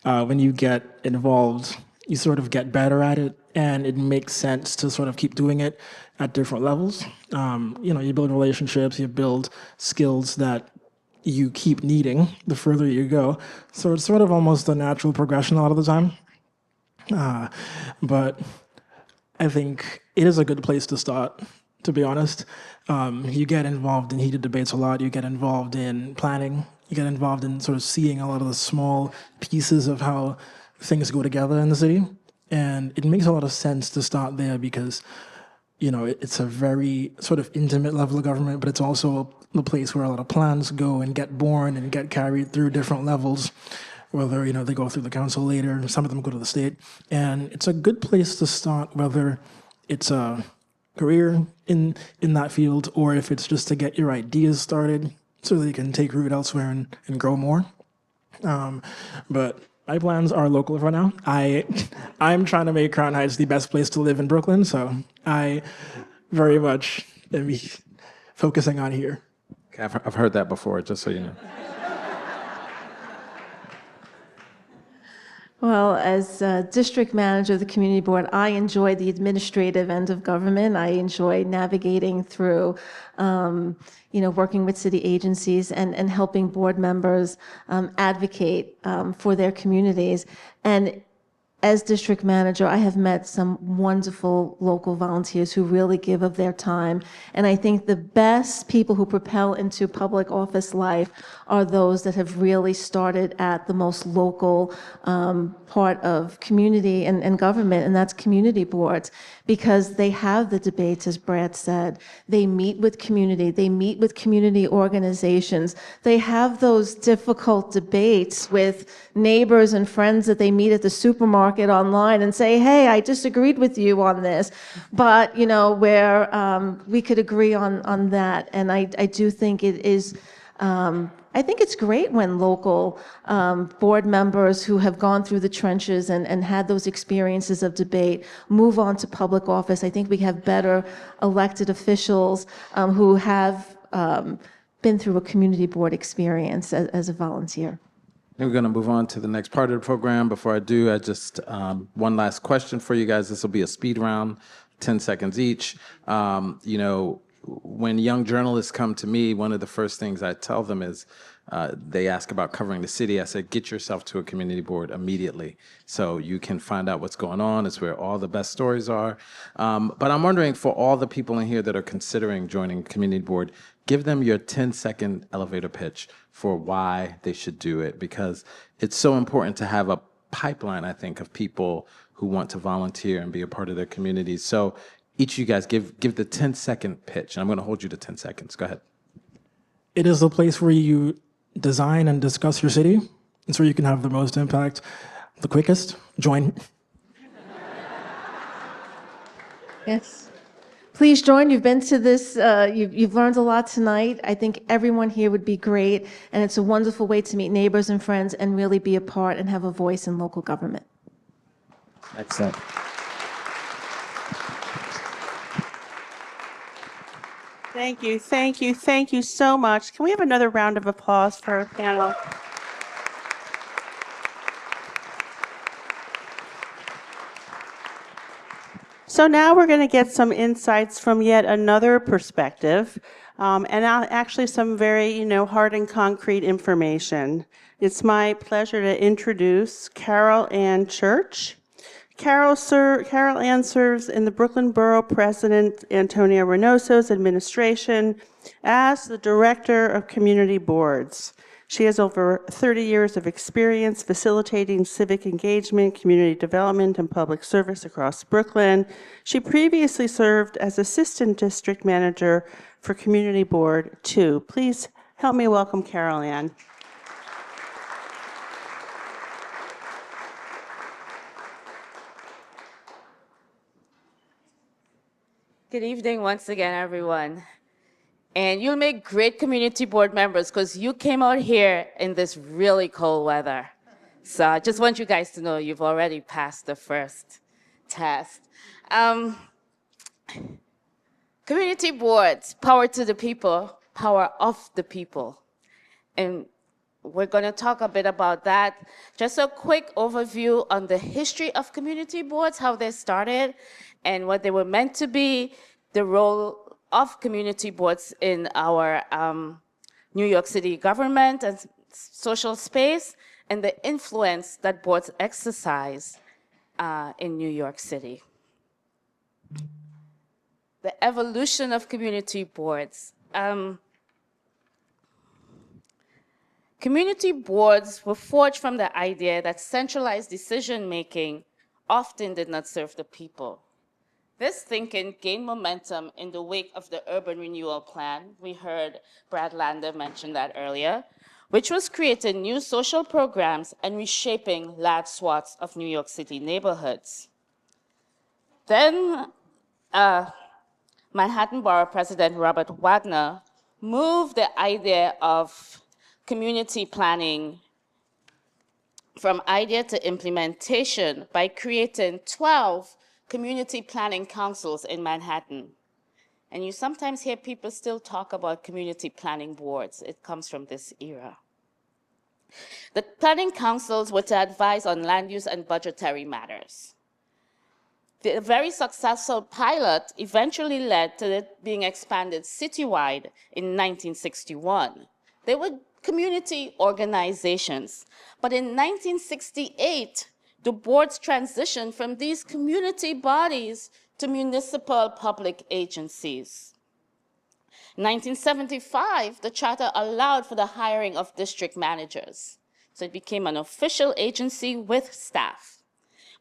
when you get involved, you sort of get better at it, and it makes sense to sort of keep doing it at different levels. You build relationships, you build skills that you keep needing the further you go. So it's sort of almost a natural progression a lot of the time. But I think it is a good place to start, to be honest. You get involved in heated debates a lot. You get involved in planning. You get involved in sort of seeing a lot of the small pieces of how things go together in the city. And it makes a lot of sense to start there because, it's a very sort of intimate level of government, but it's also the place where a lot of plans go and get born and get carried through different levels, whether, they go through the council later, some of them go to the state. And it's a good place to start, whether it's a career in that field or if it's just to get your ideas started so that you can take root elsewhere and grow more. But my plans are local for now. I'm trying to make Crown Heights the best place to live in Brooklyn, so I very much am focusing on here. Okay, I've heard that before, just so you know. Well, as district manager of the community board, I enjoy the administrative end of government. I enjoy navigating through, working with city agencies and helping board members advocate for their communities. And as district manager, I have met some wonderful local volunteers who really give of their time. And I think the best people who propel into public office life are those that have really started at the most local part of community and government, and that's community boards, because they have the debates, as Brad said. They meet with community. They meet with community organizations. They have those difficult debates with neighbors and friends that they meet at the supermarket online and say, hey, I disagreed with you on this, but, where we could agree on that. And I do think it is I think it's great when local board members who have gone through the trenches and had those experiences of debate move on to public office. I think we have better elected officials who have been through a community board experience as a volunteer. We're going to move on to the next part of the program. Before I do, I just one last question for you guys. This will be a speed round, 10 seconds each. You know, when young journalists come to me, one of the first things I tell them is they ask about covering the city. I said, get yourself to a community board immediately so you can find out what's going on. It's where all the best stories are. But I'm wondering, for all the people in here that are considering joining community board, give them your 10-second elevator pitch for why they should do it, because it's so important to have a pipeline, I think, of people who want to volunteer and be a part of their communities. So each of you guys give the 10-second pitch, and I'm going to hold you to 10 seconds. Go ahead. It is the place where you design and discuss your city. It's where you can have the most impact, the quickest. Join. Yes. Please join. You've been to this, you've learned a lot tonight. I think everyone here would be great, and it's a wonderful way to meet neighbors and friends and really be a part and have a voice in local government. Excellent. Thank you, thank you, thank you so much. Can we have another round of applause for our panel? So now we're going to get some insights from yet another perspective, and actually some very, hard and concrete information. It's my pleasure to introduce Carol Ann Church. Carol Ann serves in the Brooklyn Borough President Antonio Reynoso's administration as the Director of Community Boards. She has over 30 years of experience facilitating civic engagement, community development, and public service across Brooklyn. She previously served as Assistant District Manager for Community Board 2. Please help me welcome Carol Ann. Good evening once again, everyone. And you'll make great community board members because you came out here in this really cold weather. So I just want you guys to know you've already passed the first test. Community boards, power to the people, power of the people. And we're going to talk a bit about that. Just a quick overview on the history of community boards, how they started, and what they were meant to be, the role of community boards in our New York City government and social space, and the influence that boards exercise in New York City. The evolution of community boards. Community boards were forged from the idea that centralized decision-making often did not serve the people. This thinking gained momentum in the wake of the Urban Renewal Plan. We heard Brad Lander mention that earlier, which was creating new social programs and reshaping large swaths of New York City neighborhoods. Then Manhattan Borough President Robert Wagner moved the idea of community planning from idea to implementation by creating 12 community planning councils in Manhattan. And you sometimes hear people still talk about community planning boards. It comes from this era. The planning councils were to advise on land use and budgetary matters. The very successful pilot eventually led to it being expanded citywide in 1961. They were community organizations, but in 1968, the boards transitioned from these community bodies to municipal public agencies. In 1975, the charter allowed for the hiring of district managers. So it became an official agency with staff.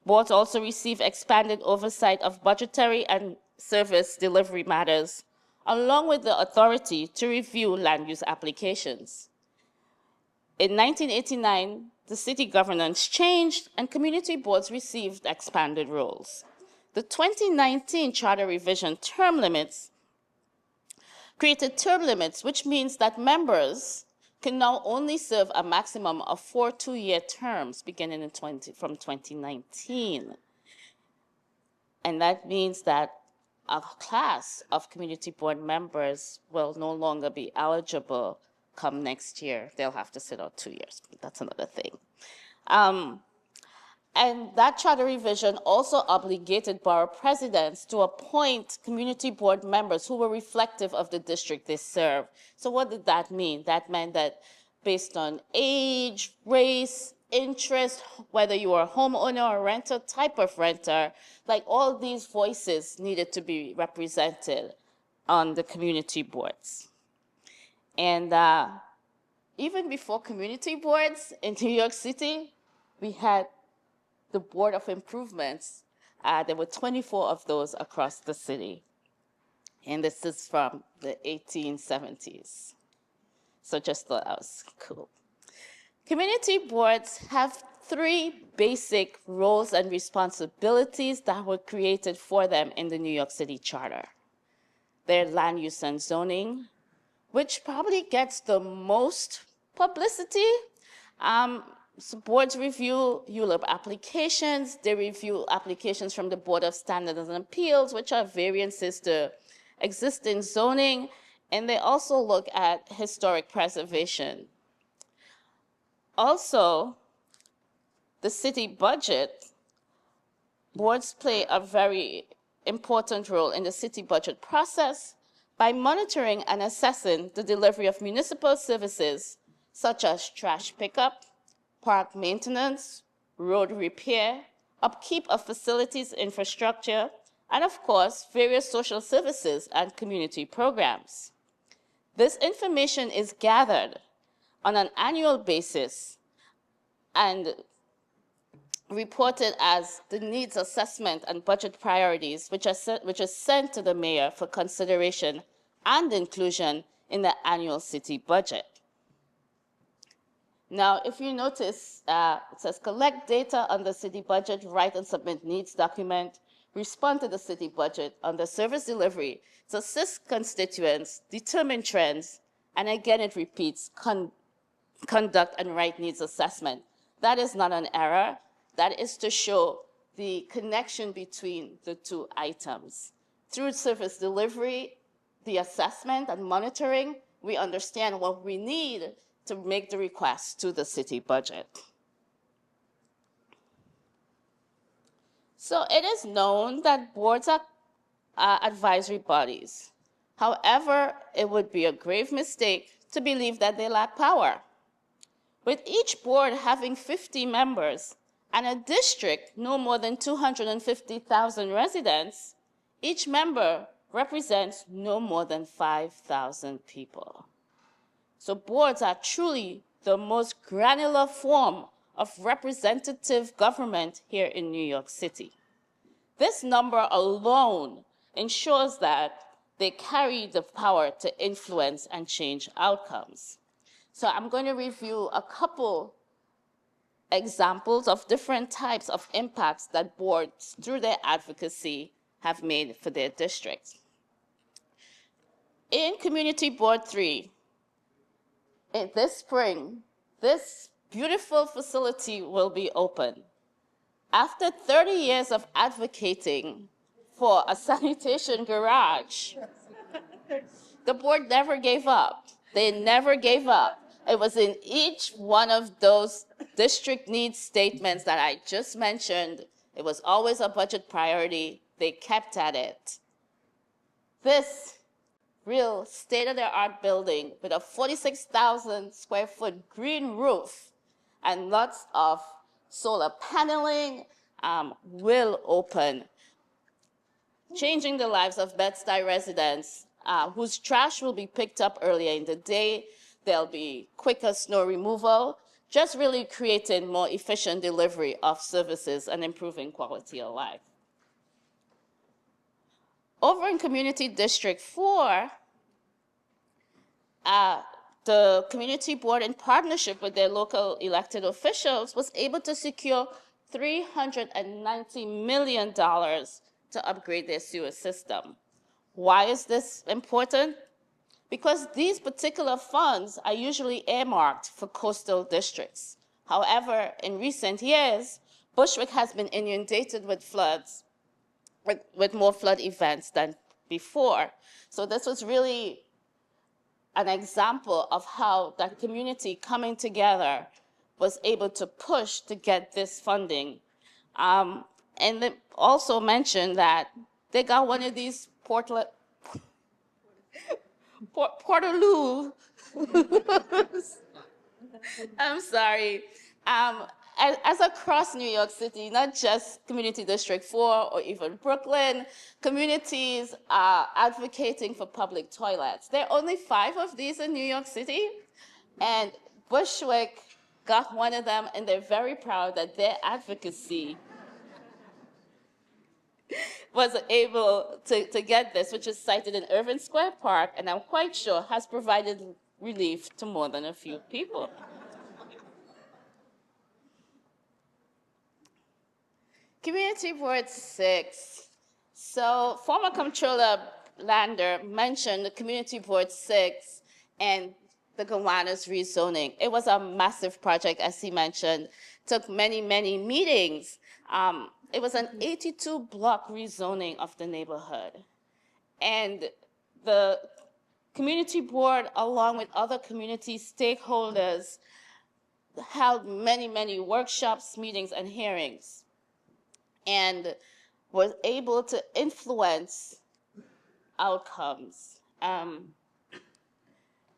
Boards also receive expanded oversight of budgetary and service delivery matters, along with the authority to review land use applications. In 1989, the city governance changed and community boards received expanded roles. The 2019 charter revision term limits created term limits, which means that members can now only serve a maximum of 4 two-year terms beginning from 2019. And that means that a class of community board members will no longer be eligible come next year. They'll have to sit out 2 years. But that's another thing. And that charter revision also obligated borough presidents to appoint community board members who were reflective of the district they serve. So what did that mean? That meant that based on age, race, interest, whether you were a homeowner or renter, type of renter, like all these voices needed to be represented on the community boards. And even before community boards in New York City, we had the Board of Improvements. There were 24 of those across the city. And this is from the 1870s. So just thought that was cool. Community boards have 3 basic roles and responsibilities that were created for them in the New York City Charter. They're land use and zoning, which probably gets the most publicity. So boards review ULURP applications. They review applications from the Board of Standards and Appeals, which are variances to existing zoning. And they also look at historic preservation. Also, the city budget, boards play a very important role in the city budget process by monitoring and assessing the delivery of municipal services such as trash pickup, park maintenance, road repair, upkeep of facilities infrastructure, and of course, various social services and community programs. This information is gathered on an annual basis and reported as the needs assessment and budget priorities, which is sent to the mayor for consideration and inclusion in the annual city budget. Now, if you notice, it says collect data on the city budget, write and submit needs document, respond to the city budget on the service delivery, to assist constituents, determine trends, and again it repeats, conduct and write needs assessment. That is not an error. That is to show the connection between the 2 items. Through service delivery, the assessment and monitoring, we understand what we need to make the request to the city budget. So it is known that boards are advisory bodies. However, it would be a grave mistake to believe that they lack power. With each board having 50 members and a district no more than 250,000 residents, each member represents no more than 5,000 people. So boards are truly the most granular form of representative government here in New York City. This number alone ensures that they carry the power to influence and change outcomes. So I'm going to review a couple examples of different types of impacts that boards, through their advocacy, have made for their districts. In Community Board 3, this spring, this beautiful facility will be open. After 30 years of advocating for a sanitation garage, the board never gave up. They never gave up. It was in each one of those district needs statements that I just mentioned. It was always a budget priority. They kept at it. This real state-of-the-art building with a 46,000 square foot green roof and lots of solar paneling will open, changing the lives of Bed-Stuy residents whose trash will be picked up earlier in the day. There'll be quicker snow removal, just really creating more efficient delivery of services and improving quality of life. Over in Community District 4, the community board, in partnership with their local elected officials, was able to secure $390 million to upgrade their sewer system. Why is this important? because these particular funds are usually earmarked for coastal districts. However, in recent years, Bushwick has been inundated with floods, with more flood events than before. So this was really an example of how that community coming together was able to push to get this funding. And they also mentioned that they got one of these Portaloo. I'm sorry. As across New York City, not just Community District 4 or even Brooklyn, communities are advocating for public toilets. There are only 5 of these in New York City, and Bushwick got one of them, and they're very proud that their advocacy was able to get this, which is sited in Irving Square Park, and I'm quite sure has provided relief to more than a few people. Community Board 6. So former Comptroller Lander mentioned the Community Board 6 and the Gowanus rezoning. It was a massive project, as he mentioned. Took many, many meetings. It was an 82-block rezoning of the neighborhood. And the community board, along with other community stakeholders, held many, many workshops, meetings, and hearings, and was able to influence outcomes.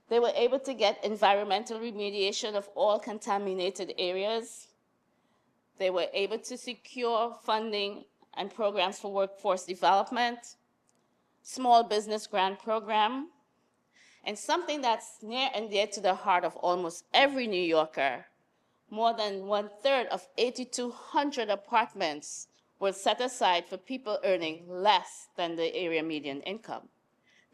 They were able to get environmental remediation of all contaminated areas. They were able to secure funding and programs for workforce development, small business grant program, and something that's near and dear to the heart of almost every New Yorker. More than 1/3 of 8,200 apartments were set aside for people earning less than the area median income.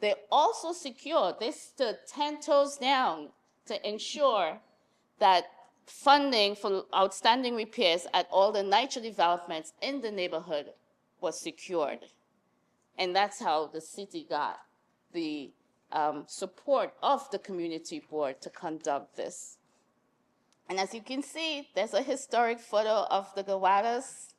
They also secured, they stood 10 toes down to ensure that funding for outstanding repairs at all the NYCHA developments in the neighborhood was secured. And that's how the city got the support of the community board to conduct this. And as you can see, there's a historic photo of the Gowanus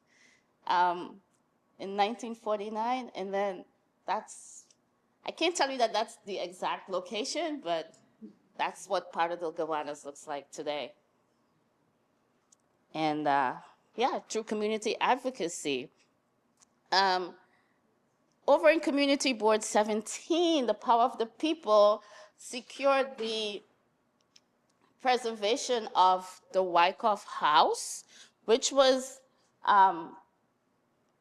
in 1949, and then I can't tell you that that's the exact location, but that's what part of the Gowanus looks like today. And yeah, through community advocacy. Over in Community Board 17, the Power of the People secured the preservation of the Wyckoff House, which was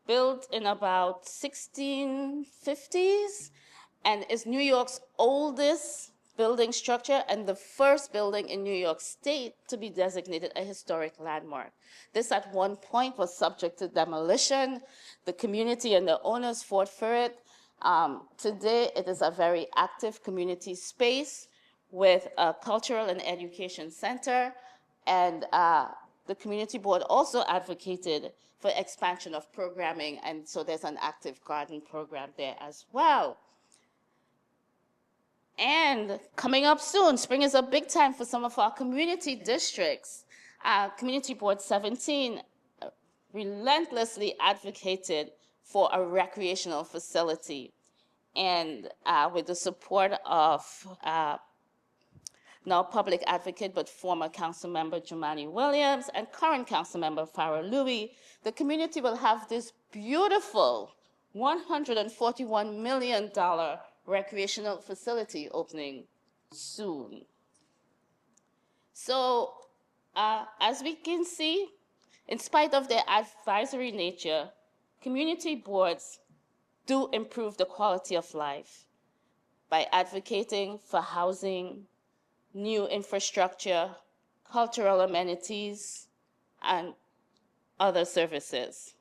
built in about 1650s and is New York's oldest building structure and the first building in New York State to be designated a historic landmark. This at one point was subject to demolition. The community and the owners fought for it. Today, it is a very active community space with a cultural and education center, and the community board also advocated for expansion of programming, and so there's an active garden program there as well. And coming up soon, spring is a big time for some of our community districts. Community Board 17 relentlessly advocated for a recreational facility, and with the support of now public advocate but former council member Jumani Williams and current council member Farah Louie, the community will have this beautiful $141 million recreational facility opening soon. So as we can see, in spite of their advisory nature, community boards do improve the quality of life by advocating for housing, new infrastructure, cultural amenities, and other services.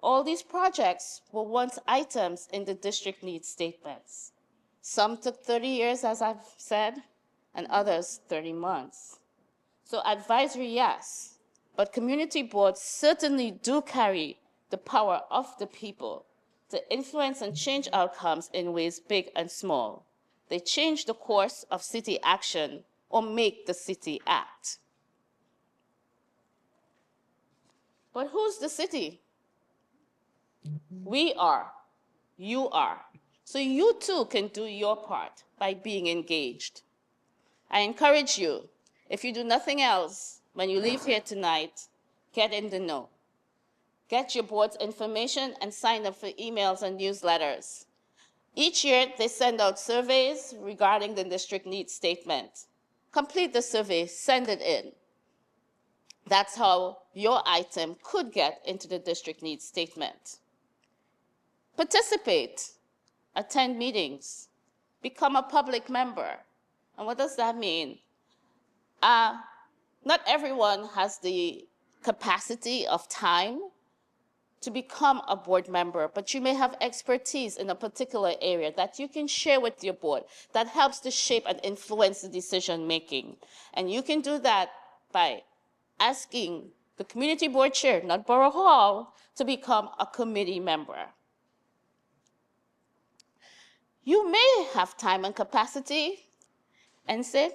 All these projects were once items in the district needs statements. Some took 30 years, as I've said, and others 30 months. So advisory, yes, but community boards certainly do carry the power of the people to influence and change outcomes in ways big and small. They change the course of city action or make the city act. But who's the city? We are. You are. So you too can do your part by being engaged. I encourage you, if you do nothing else, when you leave here tonight, get in the know. Get your board's information and sign up for emails and newsletters. Each year, they send out surveys regarding the district needs statement. Complete the survey, send it in. That's how your item could get into the district needs statement. Participate, attend meetings, become a public member. And what does that mean? Not everyone has the capacity of time to become a board member, but you may have expertise in a particular area that you can share with your board that helps to shape and influence the decision making. And you can do that by asking the community board chair, not Borough Hall, to become a committee member. You may have time and capacity and say,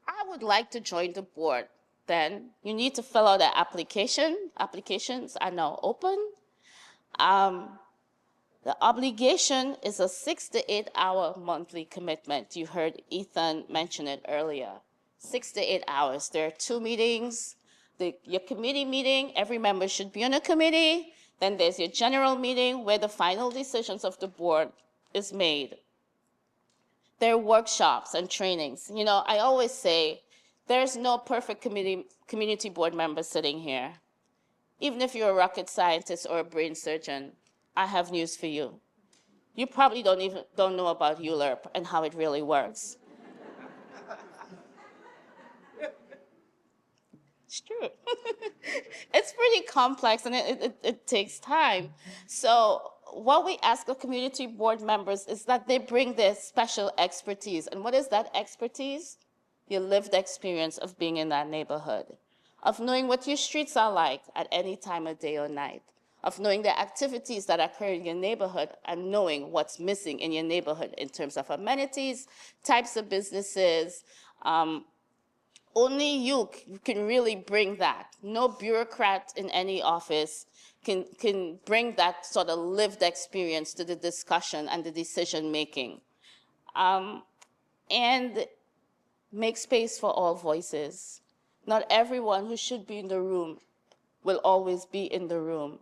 I would like to join the board. Then you need to fill out an application. Applications are now open. The obligation is a 6 to 8 hour monthly commitment. You heard Ethan mention it earlier. 6 to 8 hours. There are 2 meetings. Your committee meeting, every member should be on a committee. Then there's your general meeting where the final decisions of the board is made. There are workshops and trainings. You know, I always say, there's no perfect community board member sitting here. Even if you're a rocket scientist or a brain surgeon, I have news for you. You probably don't know about ULURP and how it really works. It's true. It's pretty complex and it takes time. So what we ask of community board members is that they bring their special expertise. And what is that expertise? Your lived experience of being in that neighborhood, of knowing what your streets are like at any time of day or night, of knowing the activities that occur in your neighborhood and knowing what's missing in your neighborhood in terms of amenities, types of businesses. Only you can really bring that. No bureaucrat in any office can bring that sort of lived experience to the discussion and the decision making. And make space for all voices. Not everyone who should be in the room will always be in the room.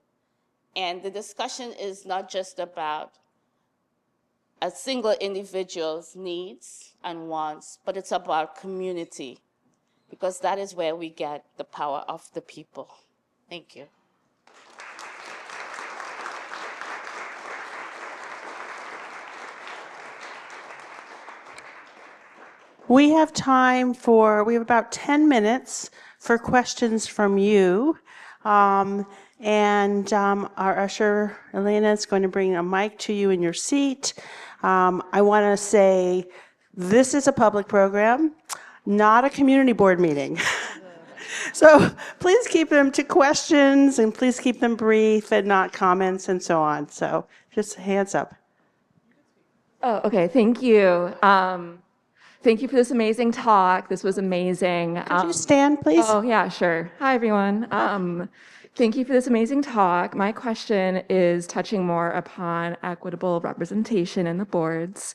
And the discussion is not just about a single individual's needs and wants, but it's about community, because that is where we get the power of the people. Thank you. We have about 10 minutes for questions from you. Our usher, Elena, is going to bring a mic to you in your seat. I want to say this is a public program, not a community board meeting. So please keep them to questions and please keep them brief and not comments and so on. So just hands up. Oh, okay. Thank you. Thank you for this amazing talk. This was amazing. Could you stand, please? Oh, yeah, sure. Hi, everyone. Thank you for this amazing talk. My question is touching more upon equitable representation in the boards.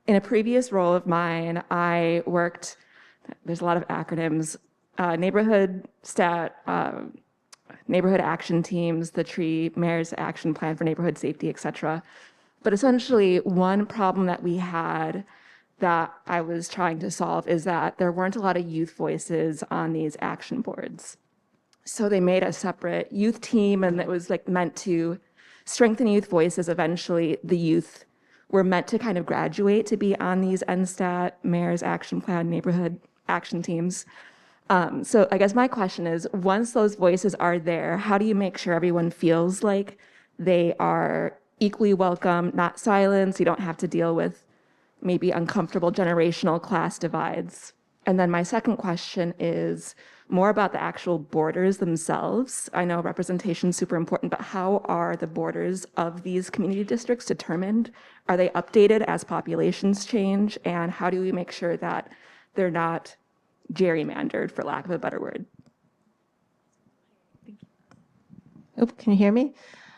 In a previous role of mine, I worked, there's a lot of acronyms, neighborhood action teams, the TREE, Mayor's Action Plan for Neighborhood Safety, et cetera. But essentially, one problem that we had that I was trying to solve is that there weren't a lot of youth voices on these action boards. So they made a separate youth team, and it was like meant to strengthen youth voices. Eventually, the youth were meant to kind of graduate to be on these NSTAT, Mayor's Action Plan, neighborhood action teams. So I guess my question is, once those voices are there, how do you make sure everyone feels like they are equally welcome, not silenced? You don't have to deal with maybe uncomfortable generational class divides. And then my second question is, more about the actual borders themselves. I know representation is super important, but how are the borders of these community districts determined? Are they updated as populations change? And how do we make sure that they're not gerrymandered, for lack of a better word? Oh, can you hear me?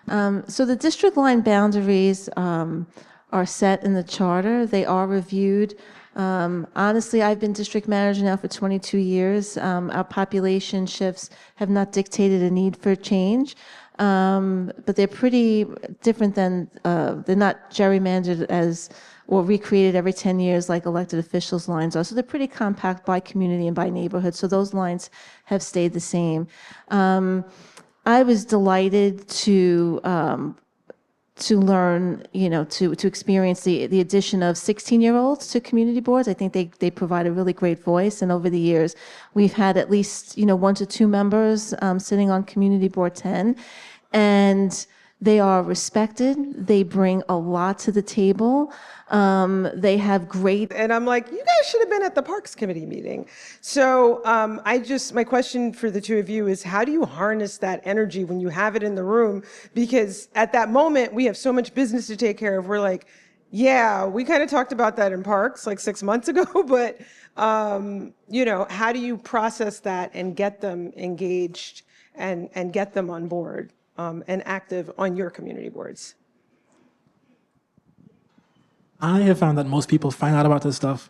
So the district line boundaries are set in the charter. They are reviewed. Honestly, I've been district manager now for 22 years. Our population shifts have not dictated a need for change, but they're pretty different than, they're not gerrymandered as or recreated every 10 years like elected officials' lines are. So they're pretty compact by community and by neighborhood. So those lines have stayed the same. I was delighted to learn, to experience the addition of 16-year-olds to community boards. I think they provide a really great voice. And over the years, we've had at least, 1 to 2 members sitting on Community Board 10. And they are respected. They bring a lot to the table. They have great. And I'm like, you guys should have been at the Parks Committee meeting. So my question for the two of you is, how do you harness that energy when you have it in the room? Because at that moment, we have so much business to take care of. We're like, yeah, we kind of talked about that in Parks like 6 months ago, but how do you process that and get them engaged and get them on board and active on your community boards? I have found that most people find out about this stuff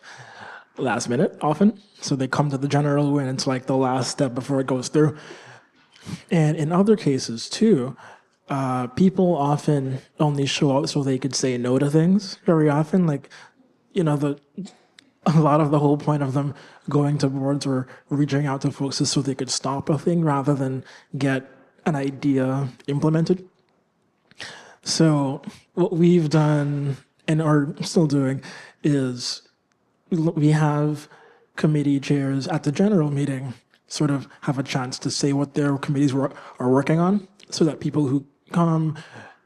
last minute often. So they come to the general when it's like the last step before it goes through. And in other cases too, people often only show up so they could say no to things very often. Like, a lot of the whole point of them going to boards or reaching out to folks is so they could stop a thing rather than get an idea implemented. So what we've done and are still doing is we have committee chairs at the general meeting sort of have a chance to say what their committees are working on, so that people who come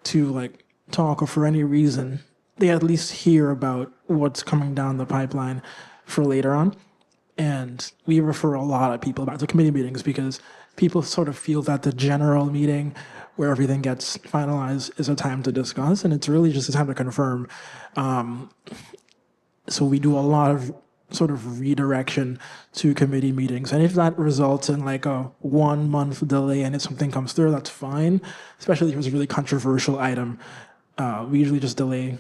to talk or for any reason, they at least hear about what's coming down the pipeline for later on. And we refer a lot of people back to committee meetings because people sort of feel that the general meeting where everything gets finalized is a time to discuss, and it's really just a time to confirm. So we do a lot of sort of redirection to committee meetings. And if that results in like a 1 month delay and if something comes through, that's fine, especially if it's a really controversial item. We usually just delay,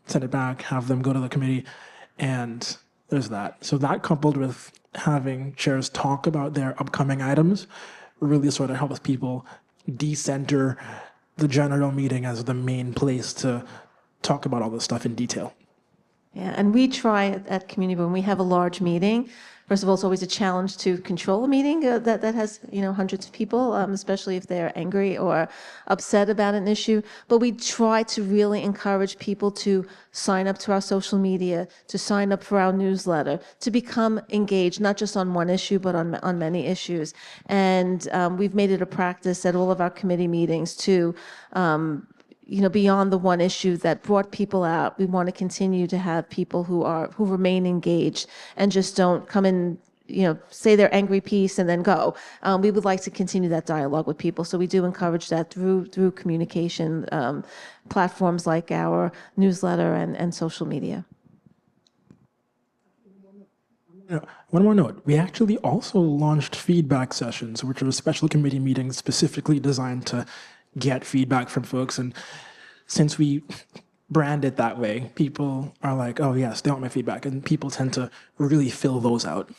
send it back, have them go to the committee, and there's that. So that coupled with having chairs talk about their upcoming items really sort of helps people decenter the general meeting as the main place to talk about all this stuff in detail. Yeah, and we try at Community Board, when we have a large meeting, first of all, it's always a challenge to control a meeting that has, hundreds of people, especially if they're angry or upset about an issue. But we try to really encourage people to sign up to our social media, to sign up for our newsletter, to become engaged, not just on one issue, but on many issues. And we've made it a practice at all of our committee meetings to beyond the one issue that brought people out, we want to continue to have people who remain engaged and just don't come in, say their angry piece and then go. We would like to continue that dialogue with people, so we do encourage that through communication platforms like our newsletter and social media. One more note, we actually also launched feedback sessions, which are special committee meetings specifically designed to get feedback from folks. And since we brand it that way, people are like, oh yes, they want my feedback. And people tend to really fill those out.